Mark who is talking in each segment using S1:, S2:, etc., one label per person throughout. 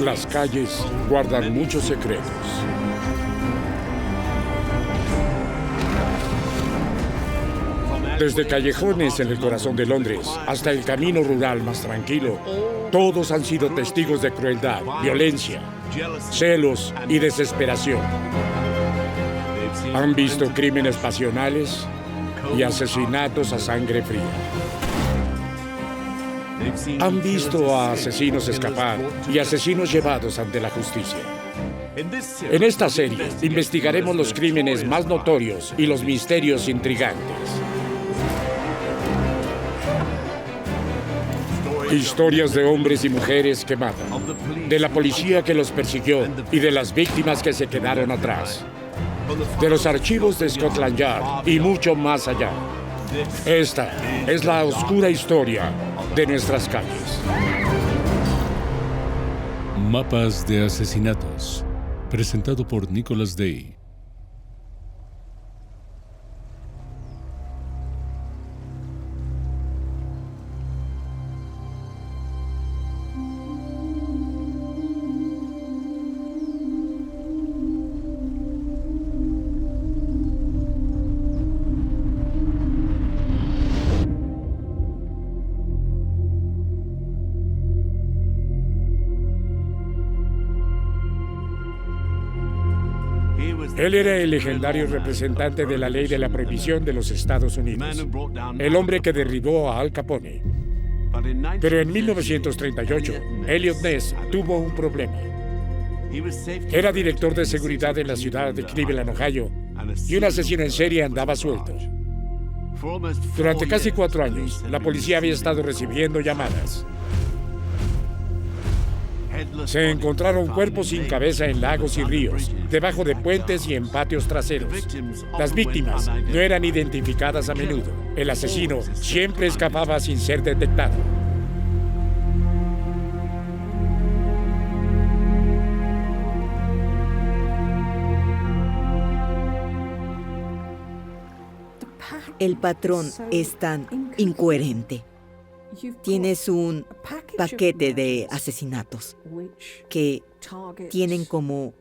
S1: Las calles guardan muchos secretos. Desde callejones en el corazón de Londres hasta el camino rural más tranquilo, todos han sido testigos de crueldad, violencia, celos y desesperación. Han visto crímenes pasionales y asesinatos a sangre fría. Han visto a asesinos escapar y asesinos llevados ante la justicia. En esta serie investigaremos los crímenes más notorios y los misterios intrigantes. Historias de hombres y mujeres que matan, de la policía que los persiguió y de las víctimas que se quedaron atrás, de los archivos de Scotland Yard y mucho más allá. Esta es la oscura historia de nuestras calles.
S2: Mapas de asesinatos, presentado por Nicholas Day.
S1: Él era el legendario representante de la ley de la prohibición de los Estados Unidos, el hombre que derribó a Al Capone. Pero en 1938, Eliot Ness tuvo un problema. Era director de seguridad en la ciudad de Cleveland, Ohio, y un asesino en serie andaba suelto. Durante casi 4 años, la policía había estado recibiendo llamadas. Se encontraron cuerpos sin cabeza en lagos y ríos, debajo de puentes y en patios traseros. Las víctimas no eran identificadas a menudo. El asesino siempre escapaba sin ser detectado.
S3: El patrón es tan incoherente. Tienes un paquete de asesinatos que tienen como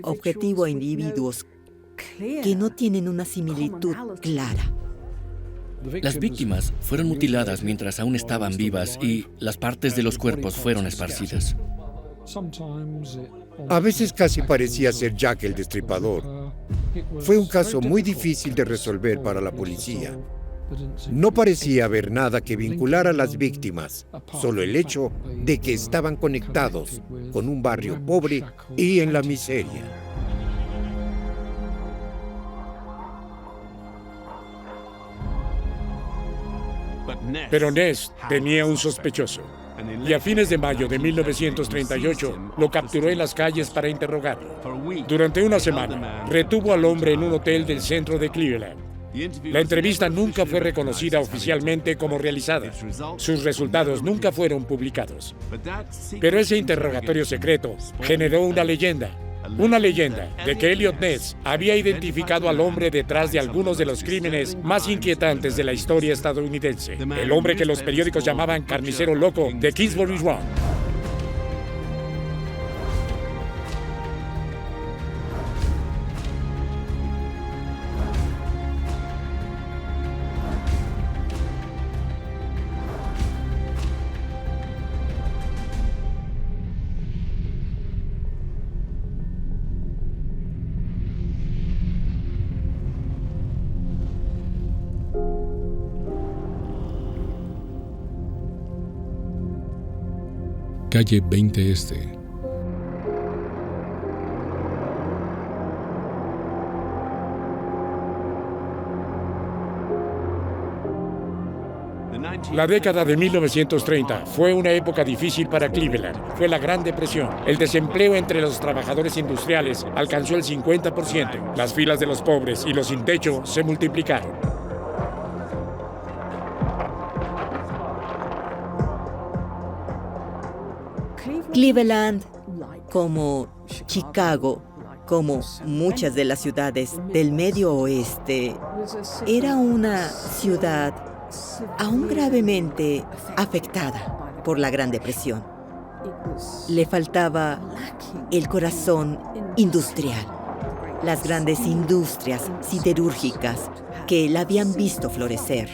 S3: objetivo a individuos que no tienen una similitud clara.
S4: Las víctimas fueron mutiladas mientras aún estaban vivas y las partes de los cuerpos fueron esparcidas.
S5: A veces casi parecía ser Jack el Destripador. Fue un caso muy difícil de resolver para la policía. No parecía haber nada que vinculara a las víctimas, solo el hecho de que estaban conectados con un barrio pobre y en la miseria.
S1: Pero Ness tenía un sospechoso, y a fines de mayo de 1938 lo capturó en las calles para interrogarlo. Durante una semana, retuvo al hombre en un hotel del centro de Cleveland. La entrevista nunca fue reconocida oficialmente como realizada. Sus resultados nunca fueron publicados. Pero ese interrogatorio secreto generó una leyenda de que Eliot Ness había identificado al hombre detrás de algunos de los crímenes más inquietantes de la historia estadounidense. El hombre que los periódicos llamaban carnicero loco de Kingsbury Run.
S2: Calle 20 Este.
S1: La década de 1930 fue una época difícil para Cleveland. Fue la Gran Depresión. El desempleo entre los trabajadores industriales alcanzó el 50%. Las filas de los pobres y los sin techo se multiplicaron.
S3: Cleveland, como Chicago, como muchas de las ciudades del Medio Oeste, era una ciudad aún gravemente afectada por la Gran Depresión. Le faltaba el corazón industrial, las grandes industrias siderúrgicas que la habían visto florecer,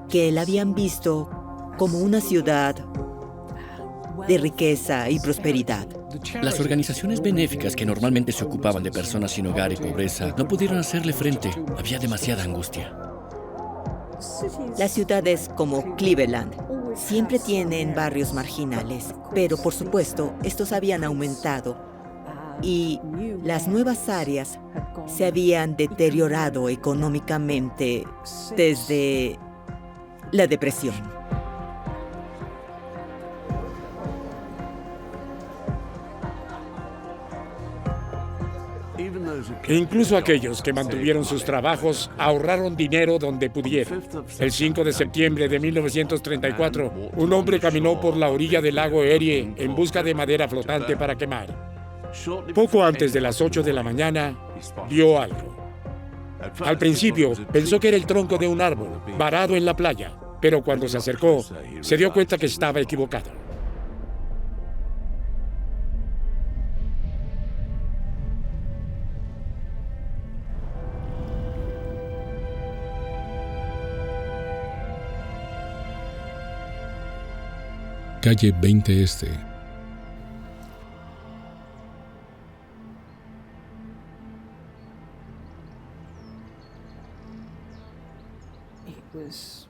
S3: que la habían visto como una ciudad de riqueza y prosperidad.
S4: Las organizaciones benéficas que normalmente se ocupaban de personas sin hogar y pobreza no pudieron hacerle frente. Había demasiada angustia.
S3: Las ciudades como Cleveland siempre tienen barrios marginales, pero por supuesto estos habían aumentado y las nuevas áreas se habían deteriorado económicamente desde la depresión.
S1: Incluso aquellos que mantuvieron sus trabajos ahorraron dinero donde pudieron. El 5 de septiembre de 1934, un hombre caminó por la orilla del lago Erie en busca de madera flotante para quemar. Poco antes de las 8 de la mañana, vio algo. Al principio, pensó que era el tronco de un árbol, varado en la playa, pero cuando se acercó, se dio cuenta que estaba equivocado.
S2: Calle 20 Este.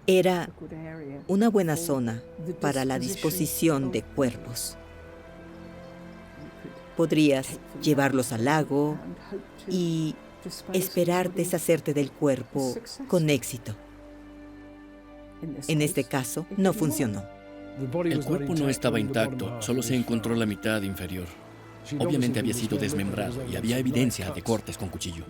S3: Era una buena zona para la disposición de cuerpos. Podrías llevarlos al lago y esperar deshacerte del cuerpo con éxito. En este caso, no funcionó.
S4: El cuerpo no estaba intacto, solo se encontró la mitad inferior. Obviamente había sido desmembrado y había evidencia de cortes con cuchillo.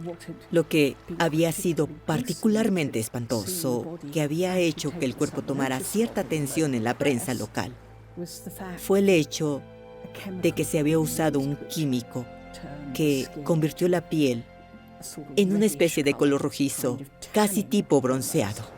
S3: Lo que había sido particularmente espantoso, que había hecho que el cuerpo tomara cierta atención en la prensa local, fue el hecho de que se había usado un químico que convirtió la piel en una especie de color rojizo, casi tipo bronceado.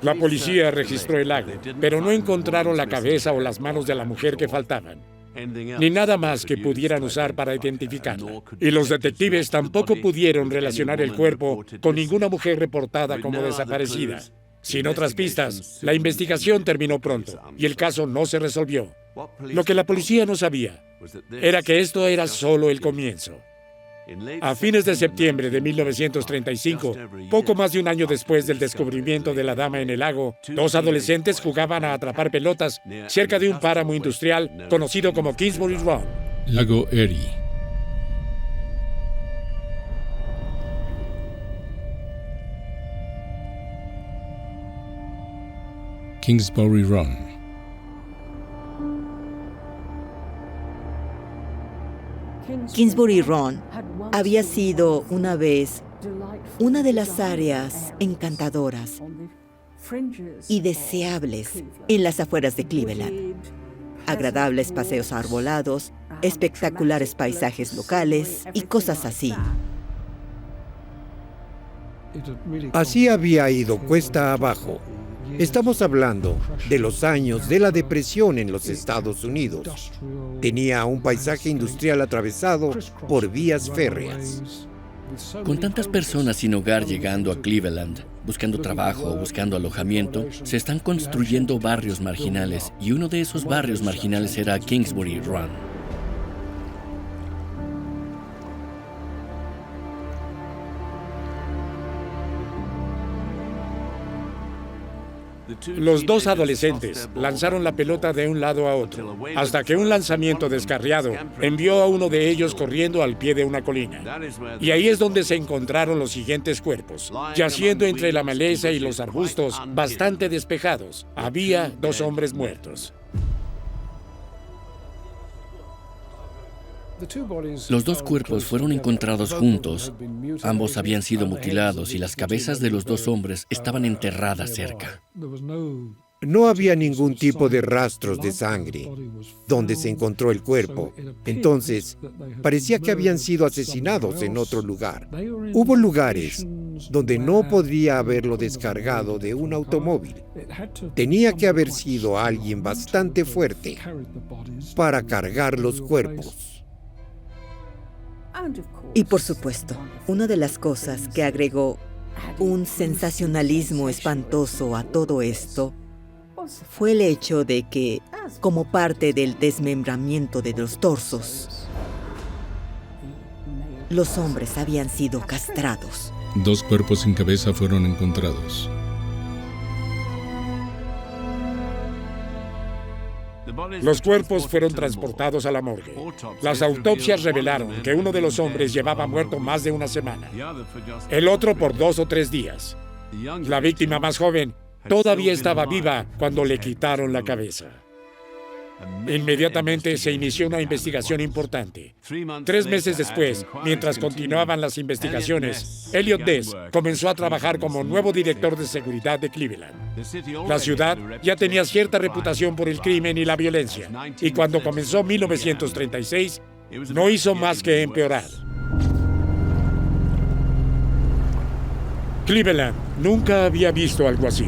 S1: La policía registró el lago, pero no encontraron la cabeza o las manos de la mujer que faltaban, ni nada más que pudieran usar para identificarla. Y los detectives tampoco pudieron relacionar el cuerpo con ninguna mujer reportada como desaparecida. Sin otras pistas, la investigación terminó pronto y el caso no se resolvió. Lo que la policía no sabía era que esto era solo el comienzo. A fines de septiembre de 1935, poco más de un año después del descubrimiento de la dama en el lago, dos adolescentes jugaban a atrapar pelotas cerca de un páramo industrial conocido como Kingsbury Run.
S2: Lago Erie. Kingsbury Run.
S3: Kingsbury Run había sido una vez una de las áreas encantadoras y deseables en las afueras de Cleveland. Agradables paseos arbolados, espectaculares paisajes locales y cosas así.
S5: Así había ido cuesta abajo. Estamos hablando de los años de la depresión en los Estados Unidos. Tenía un paisaje industrial atravesado por vías férreas.
S4: Con tantas personas sin hogar llegando a Cleveland, buscando trabajo o buscando alojamiento, se están construyendo barrios marginales y uno de esos barrios marginales era Kingsbury Run.
S1: Los dos adolescentes lanzaron la pelota de un lado a otro, hasta que un lanzamiento descarriado envió a uno de ellos corriendo al pie de una colina. Y ahí es donde se encontraron los siguientes cuerpos, yaciendo entre la maleza y los arbustos, bastante despejados. Había dos hombres muertos.
S4: Los dos cuerpos fueron encontrados juntos. Ambos habían sido mutilados y las cabezas de los dos hombres estaban enterradas cerca.
S5: No había ningún tipo de rastros de sangre donde se encontró el cuerpo. Entonces, parecía que habían sido asesinados en otro lugar. Hubo lugares donde no podría haberlo descargado de un automóvil. Tenía que haber sido alguien bastante fuerte para cargar los cuerpos.
S3: Y por supuesto, una de las cosas que agregó un sensacionalismo espantoso a todo esto fue el hecho de que, como parte del desmembramiento de los torsos, los hombres habían sido castrados.
S2: 2 cuerpos sin cabeza fueron encontrados.
S1: Los cuerpos fueron transportados a la morgue. Las autopsias revelaron que uno de los hombres llevaba muerto más de una semana, el otro por 2 o 3 días. La víctima más joven todavía estaba viva cuando le quitaron la cabeza. Inmediatamente se inició una investigación importante. 3 meses después, mientras continuaban las investigaciones, Elliot Ness comenzó a trabajar como nuevo director de seguridad de Cleveland. La ciudad ya tenía cierta reputación por el crimen y la violencia, y cuando comenzó 1936, no hizo más que empeorar. Cleveland nunca había visto algo así.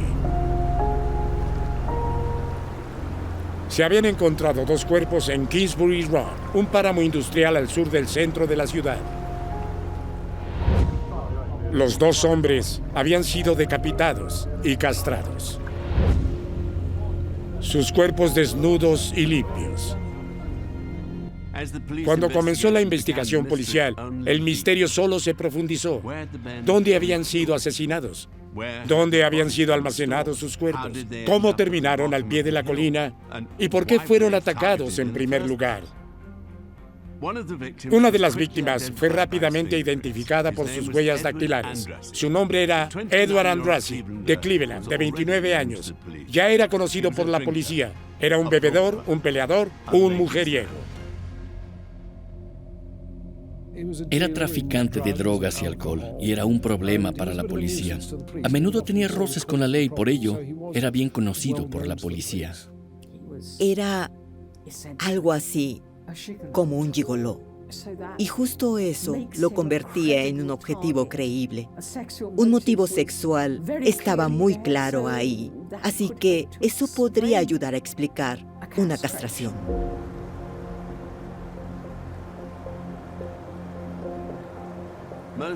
S1: Se habían encontrado 2 cuerpos en Kingsbury Run, un páramo industrial al sur del centro de la ciudad. Los 2 hombres habían sido decapitados y castrados. Sus cuerpos desnudos y limpios. Cuando comenzó la investigación policial, el misterio solo se profundizó. ¿Dónde habían sido asesinados? ¿Dónde habían sido almacenados sus cuerpos? ¿Cómo terminaron al pie de la colina? ¿Y por qué fueron atacados en primer lugar? Una de las víctimas fue rápidamente identificada por sus huellas dactilares. Su nombre era Edward Andrassy, de Cleveland, de 29 años. Ya era conocido por la policía. Era un bebedor, un peleador, un mujeriego.
S4: Era traficante de drogas y alcohol y era un problema para la policía. A menudo tenía roces con la ley, por ello era bien conocido por la policía.
S3: Era algo así como un gigoló. Y justo eso lo convertía en un objetivo creíble. Un motivo sexual estaba muy claro ahí. Así que eso podría ayudar a explicar una castración.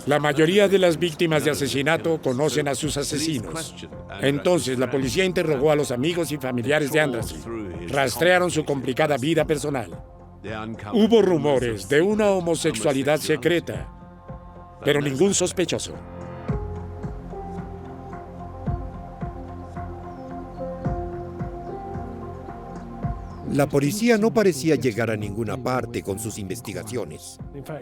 S1: La mayoría de las víctimas de asesinato conocen a sus asesinos. Entonces, la policía interrogó a los amigos y familiares de Andrassy. Rastrearon su complicada vida personal. Hubo rumores de una homosexualidad secreta, pero ningún sospechoso.
S5: La policía no parecía llegar a ninguna parte con sus investigaciones.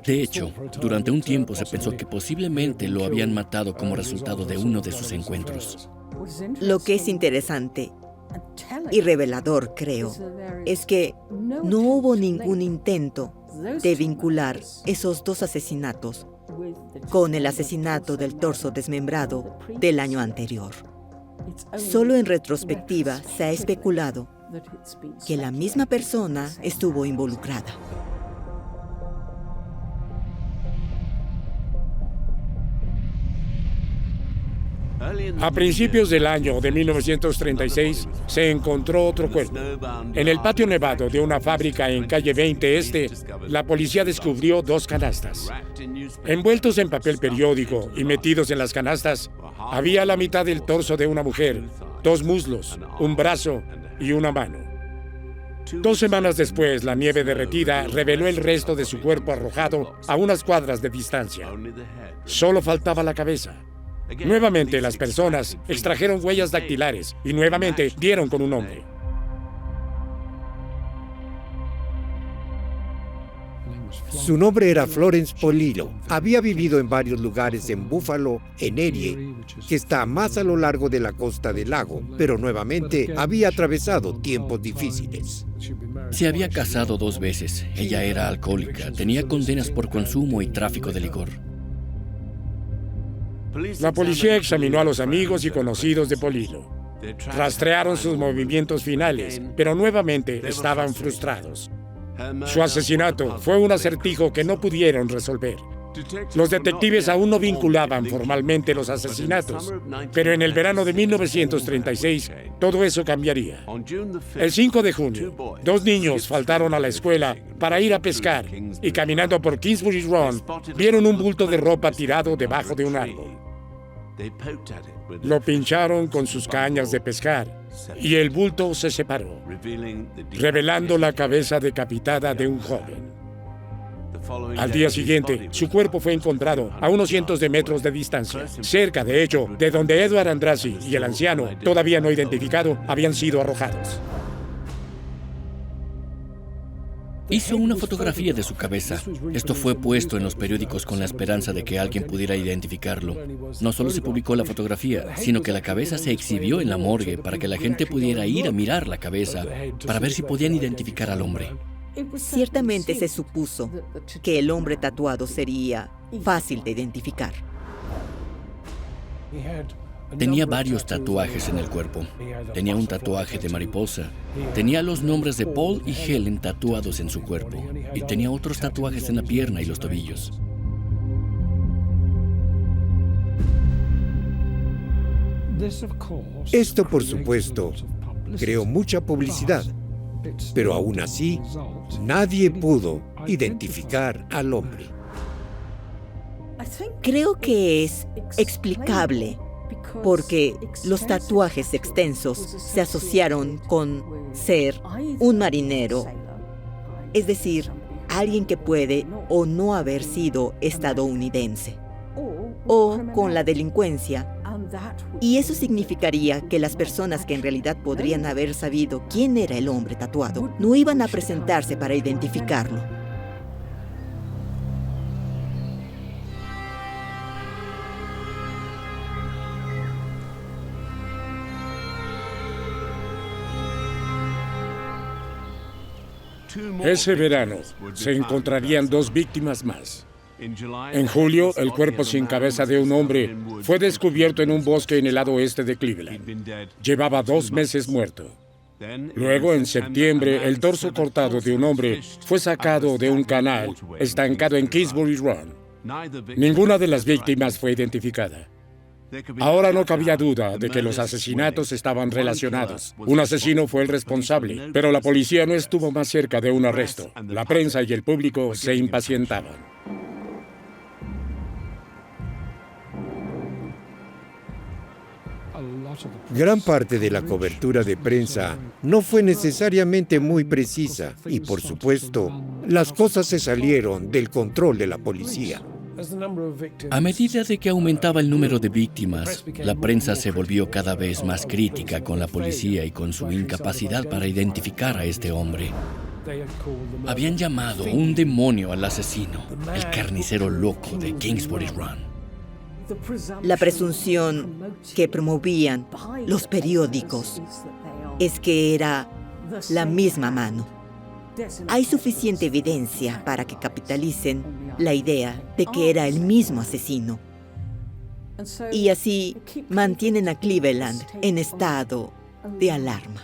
S4: De hecho, durante un tiempo se pensó que posiblemente lo habían matado como resultado de uno de sus encuentros.
S3: Lo que es interesante y revelador, creo, es que no hubo ningún intento de vincular esos 2 asesinatos con el asesinato del torso desmembrado del año anterior. Solo en retrospectiva se ha especulado que la misma persona estuvo involucrada.
S1: A principios del año de 1936 se encontró otro cuerpo. En el patio nevado de una fábrica en calle 20 Este, la policía descubrió 2 canastas. Envueltos en papel periódico y metidos en las canastas, había la mitad del torso de una mujer, 2 muslos, un brazo y una mano. 2 semanas después, la nieve derretida reveló el resto de su cuerpo arrojado a unas cuadras de distancia. Solo faltaba la cabeza. Nuevamente, las personas extrajeron huellas dactilares y nuevamente dieron con un hombre.
S5: Su nombre era Florence Polillo. Había vivido en varios lugares en Buffalo, en Erie, que está más a lo largo de la costa del lago, pero nuevamente había atravesado tiempos difíciles.
S4: Se había casado 2 veces. Ella era alcohólica, tenía condenas por consumo y tráfico de licor.
S1: La policía examinó a los amigos y conocidos de Polillo. Rastrearon sus movimientos finales, pero nuevamente estaban frustrados. Su asesinato fue un acertijo que no pudieron resolver. Los detectives aún no vinculaban formalmente los asesinatos, pero en el verano de 1936 todo eso cambiaría. El 5 de junio, 2 niños faltaron a la escuela para ir a pescar y caminando por Kingsbury Run vieron un bulto de ropa tirado debajo de un árbol. Lo pincharon con sus cañas de pescar y el bulto se separó, revelando la cabeza decapitada de un joven. Al día siguiente, su cuerpo fue encontrado a unos cientos de metros de distancia, cerca, de hecho, de donde Edward Andrassy y el anciano, todavía no identificado, habían sido arrojados.
S4: Hizo una fotografía de su cabeza. Esto fue puesto en los periódicos con la esperanza de que alguien pudiera identificarlo. No solo se publicó la fotografía, sino que la cabeza se exhibió en la morgue para que la gente pudiera ir a mirar la cabeza para ver si podían identificar al hombre.
S3: Ciertamente se supuso que el hombre tatuado sería fácil de identificar.
S4: Tenía varios tatuajes en el cuerpo. Tenía un tatuaje de mariposa. Tenía los nombres de Paul y Helen tatuados en su cuerpo. Y tenía otros tatuajes en la pierna y los tobillos.
S5: Esto, por supuesto, creó mucha publicidad, pero aún así, nadie pudo identificar al hombre.
S3: Creo que es explicable porque los tatuajes extensos se asociaron con ser un marinero, es decir, alguien que puede o no haber sido estadounidense, o con la delincuencia. Y eso significaría que las personas que en realidad podrían haber sabido quién era el hombre tatuado no iban a presentarse para identificarlo.
S1: Ese verano se encontrarían 2 víctimas más. En julio, el cuerpo sin cabeza de un hombre fue descubierto en un bosque en el lado oeste de Cleveland. Llevaba 2 meses muerto. Luego, en septiembre, el torso cortado de un hombre fue sacado de un canal estancado en Kingsbury Run. Ninguna de las víctimas fue identificada. Ahora no cabía duda de que los asesinatos estaban relacionados. Un asesino fue el responsable, pero la policía no estuvo más cerca de un arresto. La prensa y el público se impacientaban.
S5: Gran parte de la cobertura de prensa no fue necesariamente muy precisa y, por supuesto, las cosas se salieron del control de la policía.
S4: A medida de que aumentaba el número de víctimas, la prensa se volvió cada vez más crítica con la policía y con su incapacidad para identificar a este hombre. Habían llamado un demonio al asesino, el carnicero loco de Kingsbury Run.
S3: La presunción que promovían los periódicos es que era la misma mano. Hay suficiente evidencia para que capitalicen la idea de que era el mismo asesino. Y así mantienen a Cleveland en estado de alarma.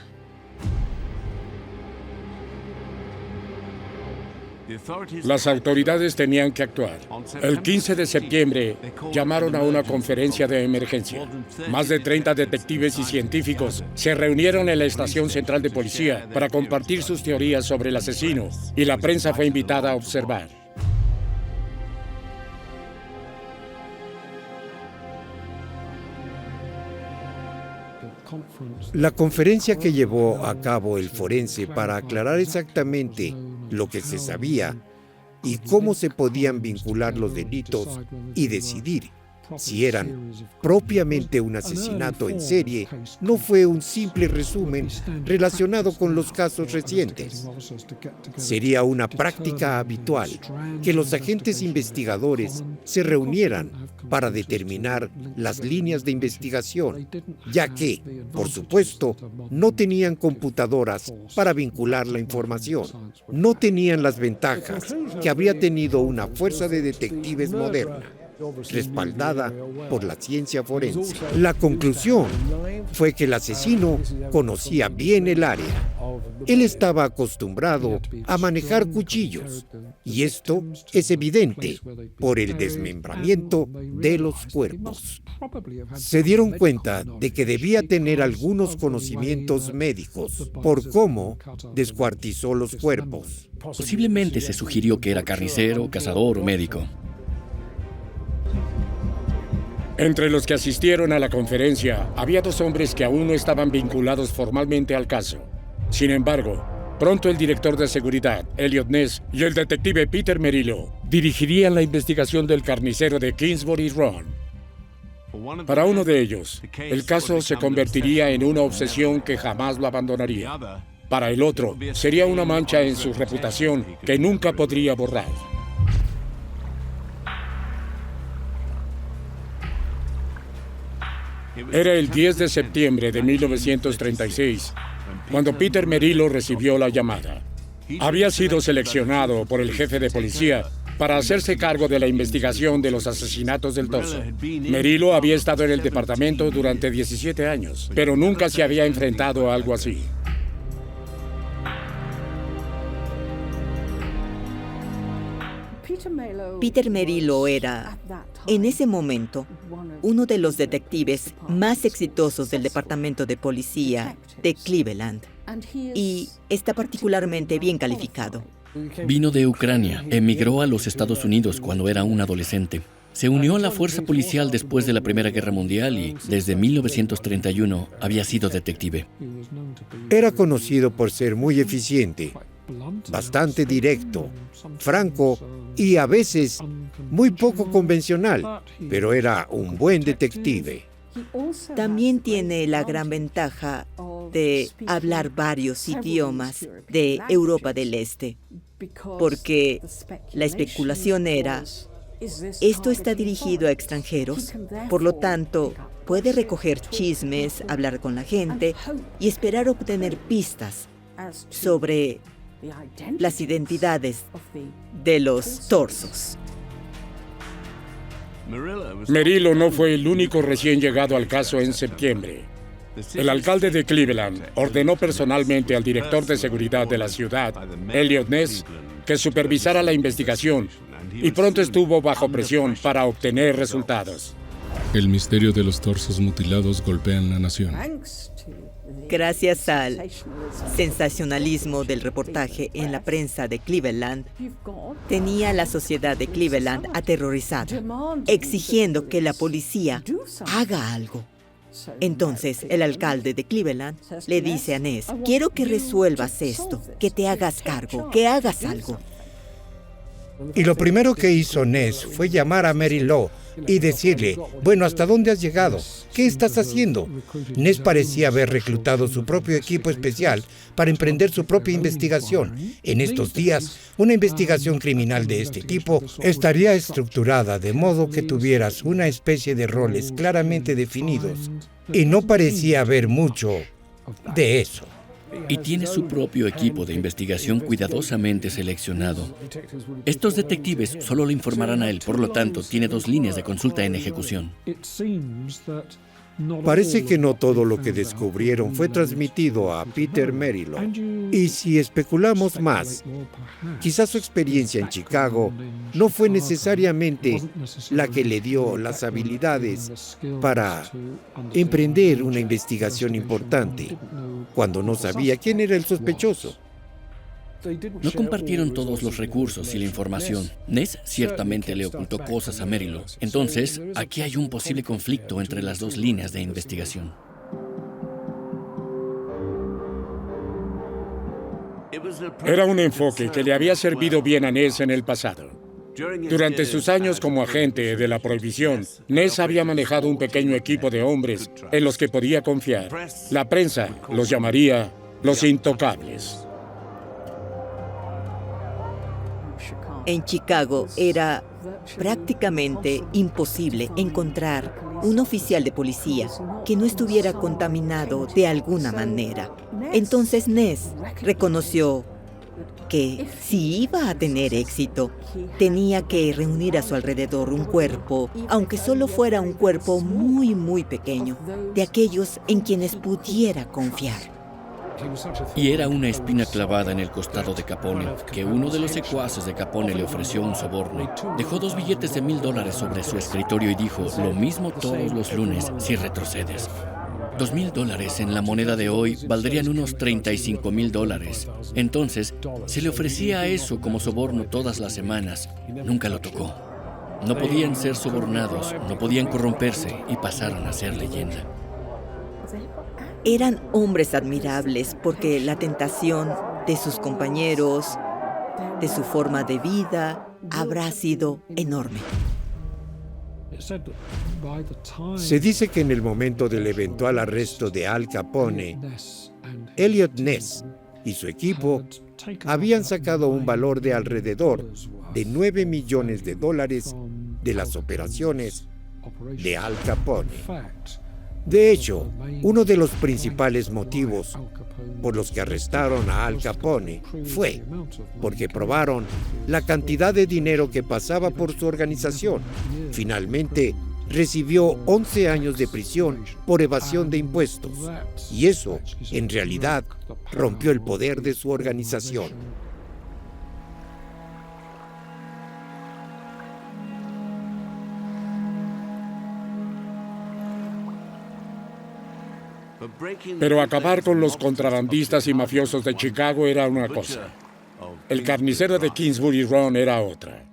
S1: Las autoridades tenían que actuar. El 15 de septiembre llamaron a una conferencia de emergencia. Más de 30 detectives y científicos se reunieron en la estación central de policía para compartir sus teorías sobre el asesino, y la prensa fue invitada a observar.
S5: La conferencia que llevó a cabo el forense para aclarar exactamente lo que se sabía y cómo se podían vincular los delitos y decidir si eran propiamente un asesinato en serie, no fue un simple resumen relacionado con los casos recientes. Sería una práctica habitual que los agentes investigadores se reunieran para determinar las líneas de investigación, ya que, por supuesto, no tenían computadoras para vincular la información. No tenían las ventajas que habría tenido una fuerza de detectives moderna. respaldada por la ciencia forense. La conclusión fue que el asesino conocía bien el área. Él estaba acostumbrado a manejar cuchillos, y esto es evidente por el desmembramiento de los cuerpos. Se dieron cuenta de que debía tener algunos conocimientos médicos por cómo descuartizó los cuerpos.
S4: Posiblemente se sugirió que era carnicero, cazador o médico.
S1: Entre los que asistieron a la conferencia, había 2 hombres que aún no estaban vinculados formalmente al caso. Sin embargo, pronto el director de seguridad, Elliot Ness, y el detective Peter Merylo dirigirían la investigación del carnicero de Kingsbury Run. Para uno de ellos, el caso se convertiría en una obsesión que jamás lo abandonaría. Para el otro, sería una mancha en su reputación que nunca podría borrar. Era el 10 de septiembre de 1936, cuando Peter Merylo recibió la llamada. Había sido seleccionado por el jefe de policía para hacerse cargo de la investigación de los asesinatos del Torso. Merylo había estado en el departamento durante 17 años, pero nunca se había enfrentado a algo así.
S3: Peter Merylo era, en ese momento, uno de los detectives más exitosos del Departamento de Policía de Cleveland y está particularmente bien calificado.
S4: Vino de Ucrania, emigró a los Estados Unidos cuando era un adolescente. Se unió a la fuerza policial después de la Primera Guerra Mundial y, desde 1931, había sido detective.
S5: Era conocido por ser muy eficiente, bastante directo, franco y a veces muy poco convencional, pero era un buen detective.
S3: También tiene la gran ventaja de hablar varios idiomas de Europa del Este, porque la especulación era, esto está dirigido a extranjeros, por lo tanto, puede recoger chismes, hablar con la gente y esperar obtener pistas sobre las identidades de los torsos.
S1: Merylo no fue el único recién llegado al caso en septiembre. El alcalde de Cleveland ordenó personalmente al director de seguridad de la ciudad, Elliot Ness, que supervisara la investigación y pronto estuvo bajo presión para obtener resultados.
S2: El misterio de los torsos mutilados golpea en la nación.
S3: Gracias al sensacionalismo del reportaje en la prensa de Cleveland, tenía a la sociedad de Cleveland aterrorizada, exigiendo que la policía haga algo. Entonces, el alcalde de Cleveland le dice a Ness, quiero que resuelvas esto, que te hagas cargo, que hagas algo.
S5: Y lo primero que hizo Ness fue llamar a Merylo y decirle, bueno, ¿hasta dónde has llegado? ¿Qué estás haciendo? Ness parecía haber reclutado su propio equipo especial para emprender su propia investigación. En estos días, una investigación criminal de este tipo estaría estructurada de modo que tuvieras una especie de roles claramente definidos. Y no parecía haber mucho de eso.
S4: Y tiene su propio equipo de investigación cuidadosamente seleccionado. Estos detectives solo le informarán a él, por lo tanto, tiene 2 líneas de consulta en ejecución.
S5: Parece que no todo lo que descubrieron fue transmitido a Peter Merylo. Y si especulamos más, quizás su experiencia en Chicago no fue necesariamente la que le dio las habilidades para emprender una investigación importante, cuando no sabía quién era el sospechoso.
S4: No compartieron todos los recursos y la información. Ness ciertamente le ocultó cosas a Merylo. Entonces, aquí hay un posible conflicto entre las 2 líneas de investigación.
S1: Era un enfoque que le había servido bien a Ness en el pasado. Durante sus años como agente de la prohibición, Ness había manejado un pequeño equipo de hombres en los que podía confiar. La prensa los llamaría los intocables.
S3: En Chicago era prácticamente imposible encontrar un oficial de policía que no estuviera contaminado de alguna manera. Entonces Ness reconoció que si iba a tener éxito, tenía que reunir a su alrededor un cuerpo, aunque solo fuera un cuerpo muy, muy pequeño, de aquellos en quienes pudiera confiar.
S4: Y era una espina clavada en el costado de Capone, que uno de los secuaces de Capone le ofreció un soborno. Dejó 2 billetes de $1,000 sobre su escritorio y dijo, lo mismo todos los lunes si retrocedes. $2,000 en la moneda de hoy valdrían unos $35,000. Entonces, se le ofrecía eso como soborno todas las semanas. Nunca lo tocó. No podían ser sobornados, no podían corromperse y pasaron a ser leyenda.
S3: Eran hombres admirables porque la tentación de sus compañeros, de su forma de vida, habrá sido enorme.
S5: Se dice que en el momento del eventual arresto de Al Capone, Eliot Ness y su equipo habían sacado un valor de alrededor de $9 millones de las operaciones de Al Capone. De hecho, uno de los principales motivos por los que arrestaron a Al Capone fue porque probaron la cantidad de dinero que pasaba por su organización. Finalmente, recibió 11 años de prisión por evasión de impuestos. Y eso, en realidad, rompió el poder de su organización.
S1: Pero acabar con los contrabandistas y mafiosos de Chicago era una cosa. El carnicero de Kingsbury Run era otra.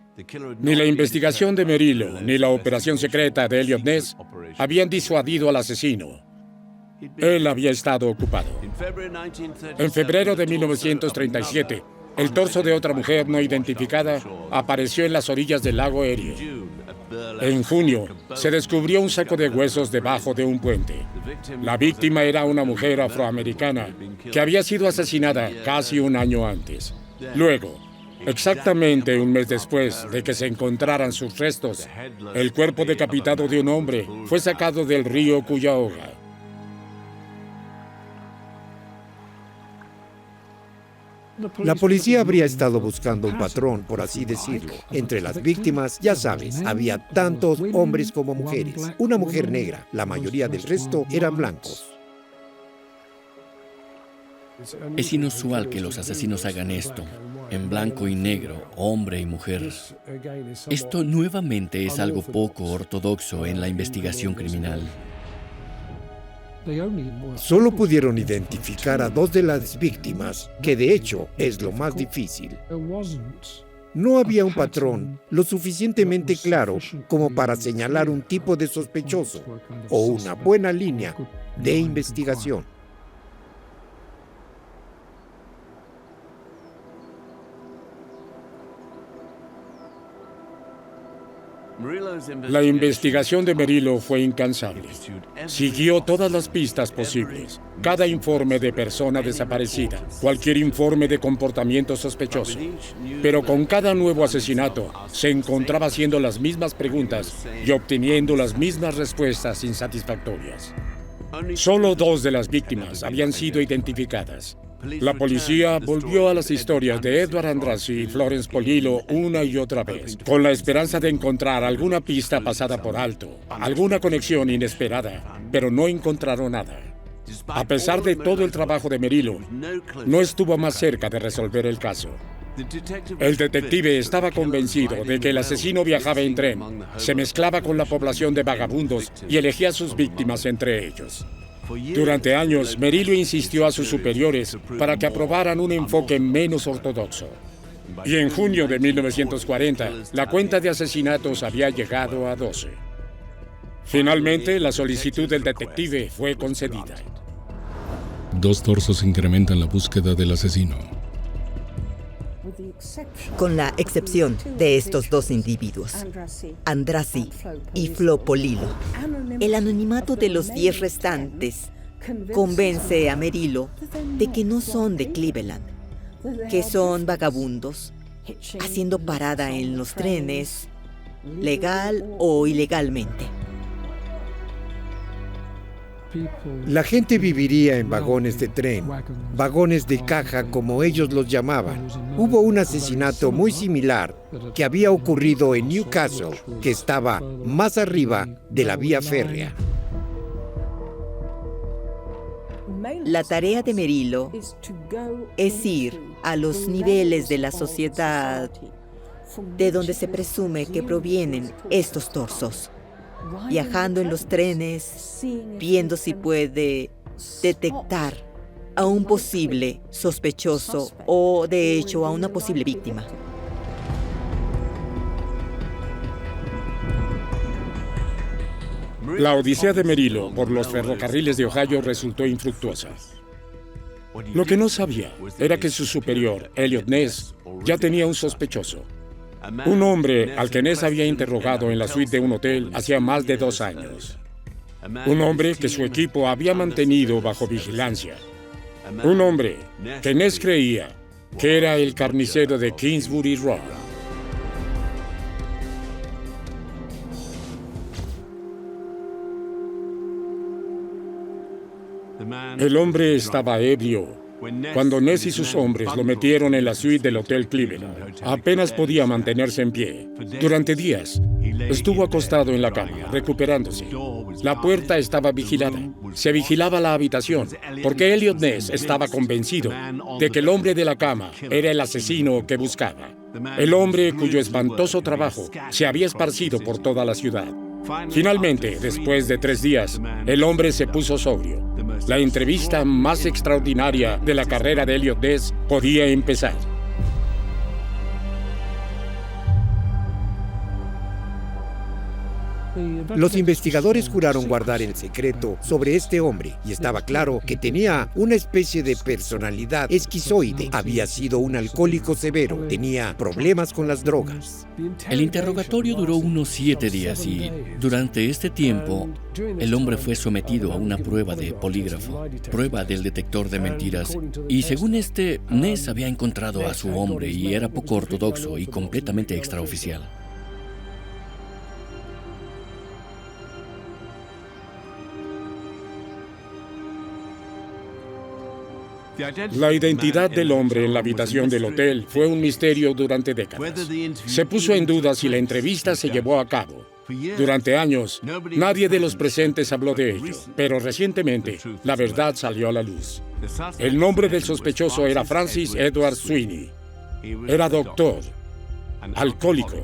S1: Ni la investigación de Merylo, ni la operación secreta de Eliot Ness habían disuadido al asesino. Él había estado ocupado. En febrero de 1937, el torso de otra mujer no identificada apareció en las orillas del lago Erie. En junio, se descubrió un saco de huesos debajo de un puente. La víctima era una mujer afroamericana que había sido asesinada casi un año antes. Luego, exactamente un mes después de que se encontraran sus restos, el cuerpo decapitado de un hombre fue sacado del río Cuyahoga.
S5: La policía habría estado buscando un patrón, por así decirlo. Entre las víctimas, ya sabes, había tantos hombres como mujeres. Una mujer negra, la mayoría del resto eran blancos.
S4: Es inusual que los asesinos hagan esto, en blanco y negro, hombre y mujer. Esto nuevamente es algo poco ortodoxo en la investigación criminal.
S5: Solo pudieron identificar a 2 de las víctimas, que de hecho es lo más difícil. No había un patrón lo suficientemente claro como para señalar un tipo de sospechoso o una buena línea de investigación.
S1: La investigación de Merylo fue incansable. Siguió todas las pistas posibles, cada informe de persona desaparecida, cualquier informe de comportamiento sospechoso. Pero con cada nuevo asesinato, se encontraba haciendo las mismas preguntas y obteniendo las mismas respuestas insatisfactorias. Solo 2 de las víctimas habían sido identificadas. La policía volvió a las historias de Edward Andrassy y Florence Polillo una y otra vez, con la esperanza de encontrar alguna pista pasada por alto, alguna conexión inesperada, pero no encontraron nada. A pesar de todo el trabajo de Merylo, no estuvo más cerca de resolver el caso. El detective estaba convencido de que el asesino viajaba en tren, se mezclaba con la población de vagabundos y elegía a sus víctimas entre ellos. Durante años, Merylo insistió a sus superiores para que aprobaran un enfoque menos ortodoxo. Y en junio de 1940, la cuenta de asesinatos había llegado a 12. Finalmente, la solicitud del detective fue concedida.
S2: 2 torsos incrementan la búsqueda del asesino.
S3: Con la excepción de estos 2 individuos, Andrassy y Flo Polillo, el anonimato de los 10 restantes convence a Merylo de que no son de Cleveland, que son vagabundos, haciendo parada en los trenes, legal o ilegalmente.
S5: La gente viviría en vagones de tren, vagones de caja como ellos los llamaban. Hubo un asesinato muy similar que había ocurrido en Newcastle, que estaba más arriba de la vía férrea.
S3: La tarea de Merylo es ir a los niveles de la sociedad de donde se presume que provienen estos torsos, viajando en los trenes, viendo si puede detectar a un posible sospechoso o, de hecho, a una posible víctima.
S1: La odisea de Merylo por los ferrocarriles de Ohio resultó infructuosa. Lo que no sabía era que su superior, Eliot Ness, ya tenía un sospechoso. Un hombre al que Ness había interrogado en la suite de un hotel hacía más de 2 años. Un hombre que su equipo había mantenido bajo vigilancia. Un hombre que Ness creía que era el carnicero de Kingsbury Run. El hombre estaba ebrio cuando Ness y sus hombres lo metieron en la suite del Hotel Cleveland. Apenas podía mantenerse en pie. Durante días, estuvo acostado en la cama, recuperándose. La puerta estaba vigilada. Se vigilaba la habitación, porque Eliot Ness estaba convencido de que el hombre de la cama era el asesino que buscaba. El hombre cuyo espantoso trabajo se había esparcido por toda la ciudad. Finalmente, después de 3 días, el hombre se puso sobrio. La entrevista más extraordinaria de la carrera de Eliot Ness podía empezar.
S5: Los investigadores juraron guardar el secreto sobre este hombre y estaba claro que tenía una especie de personalidad esquizoide. Había sido un alcohólico severo, tenía problemas con las drogas.
S4: El interrogatorio duró unos 7 días y durante este tiempo el hombre fue sometido a una prueba de polígrafo, prueba del detector de mentiras, y según Ness había encontrado a su hombre y era poco ortodoxo y completamente extraoficial.
S1: La identidad del hombre en la habitación del hotel fue un misterio durante décadas. Se puso en duda si la entrevista se llevó a cabo. Durante años, nadie de los presentes habló de ello, pero recientemente la verdad salió a la luz. El nombre del sospechoso era Francis Edward Sweeney. Era doctor, alcohólico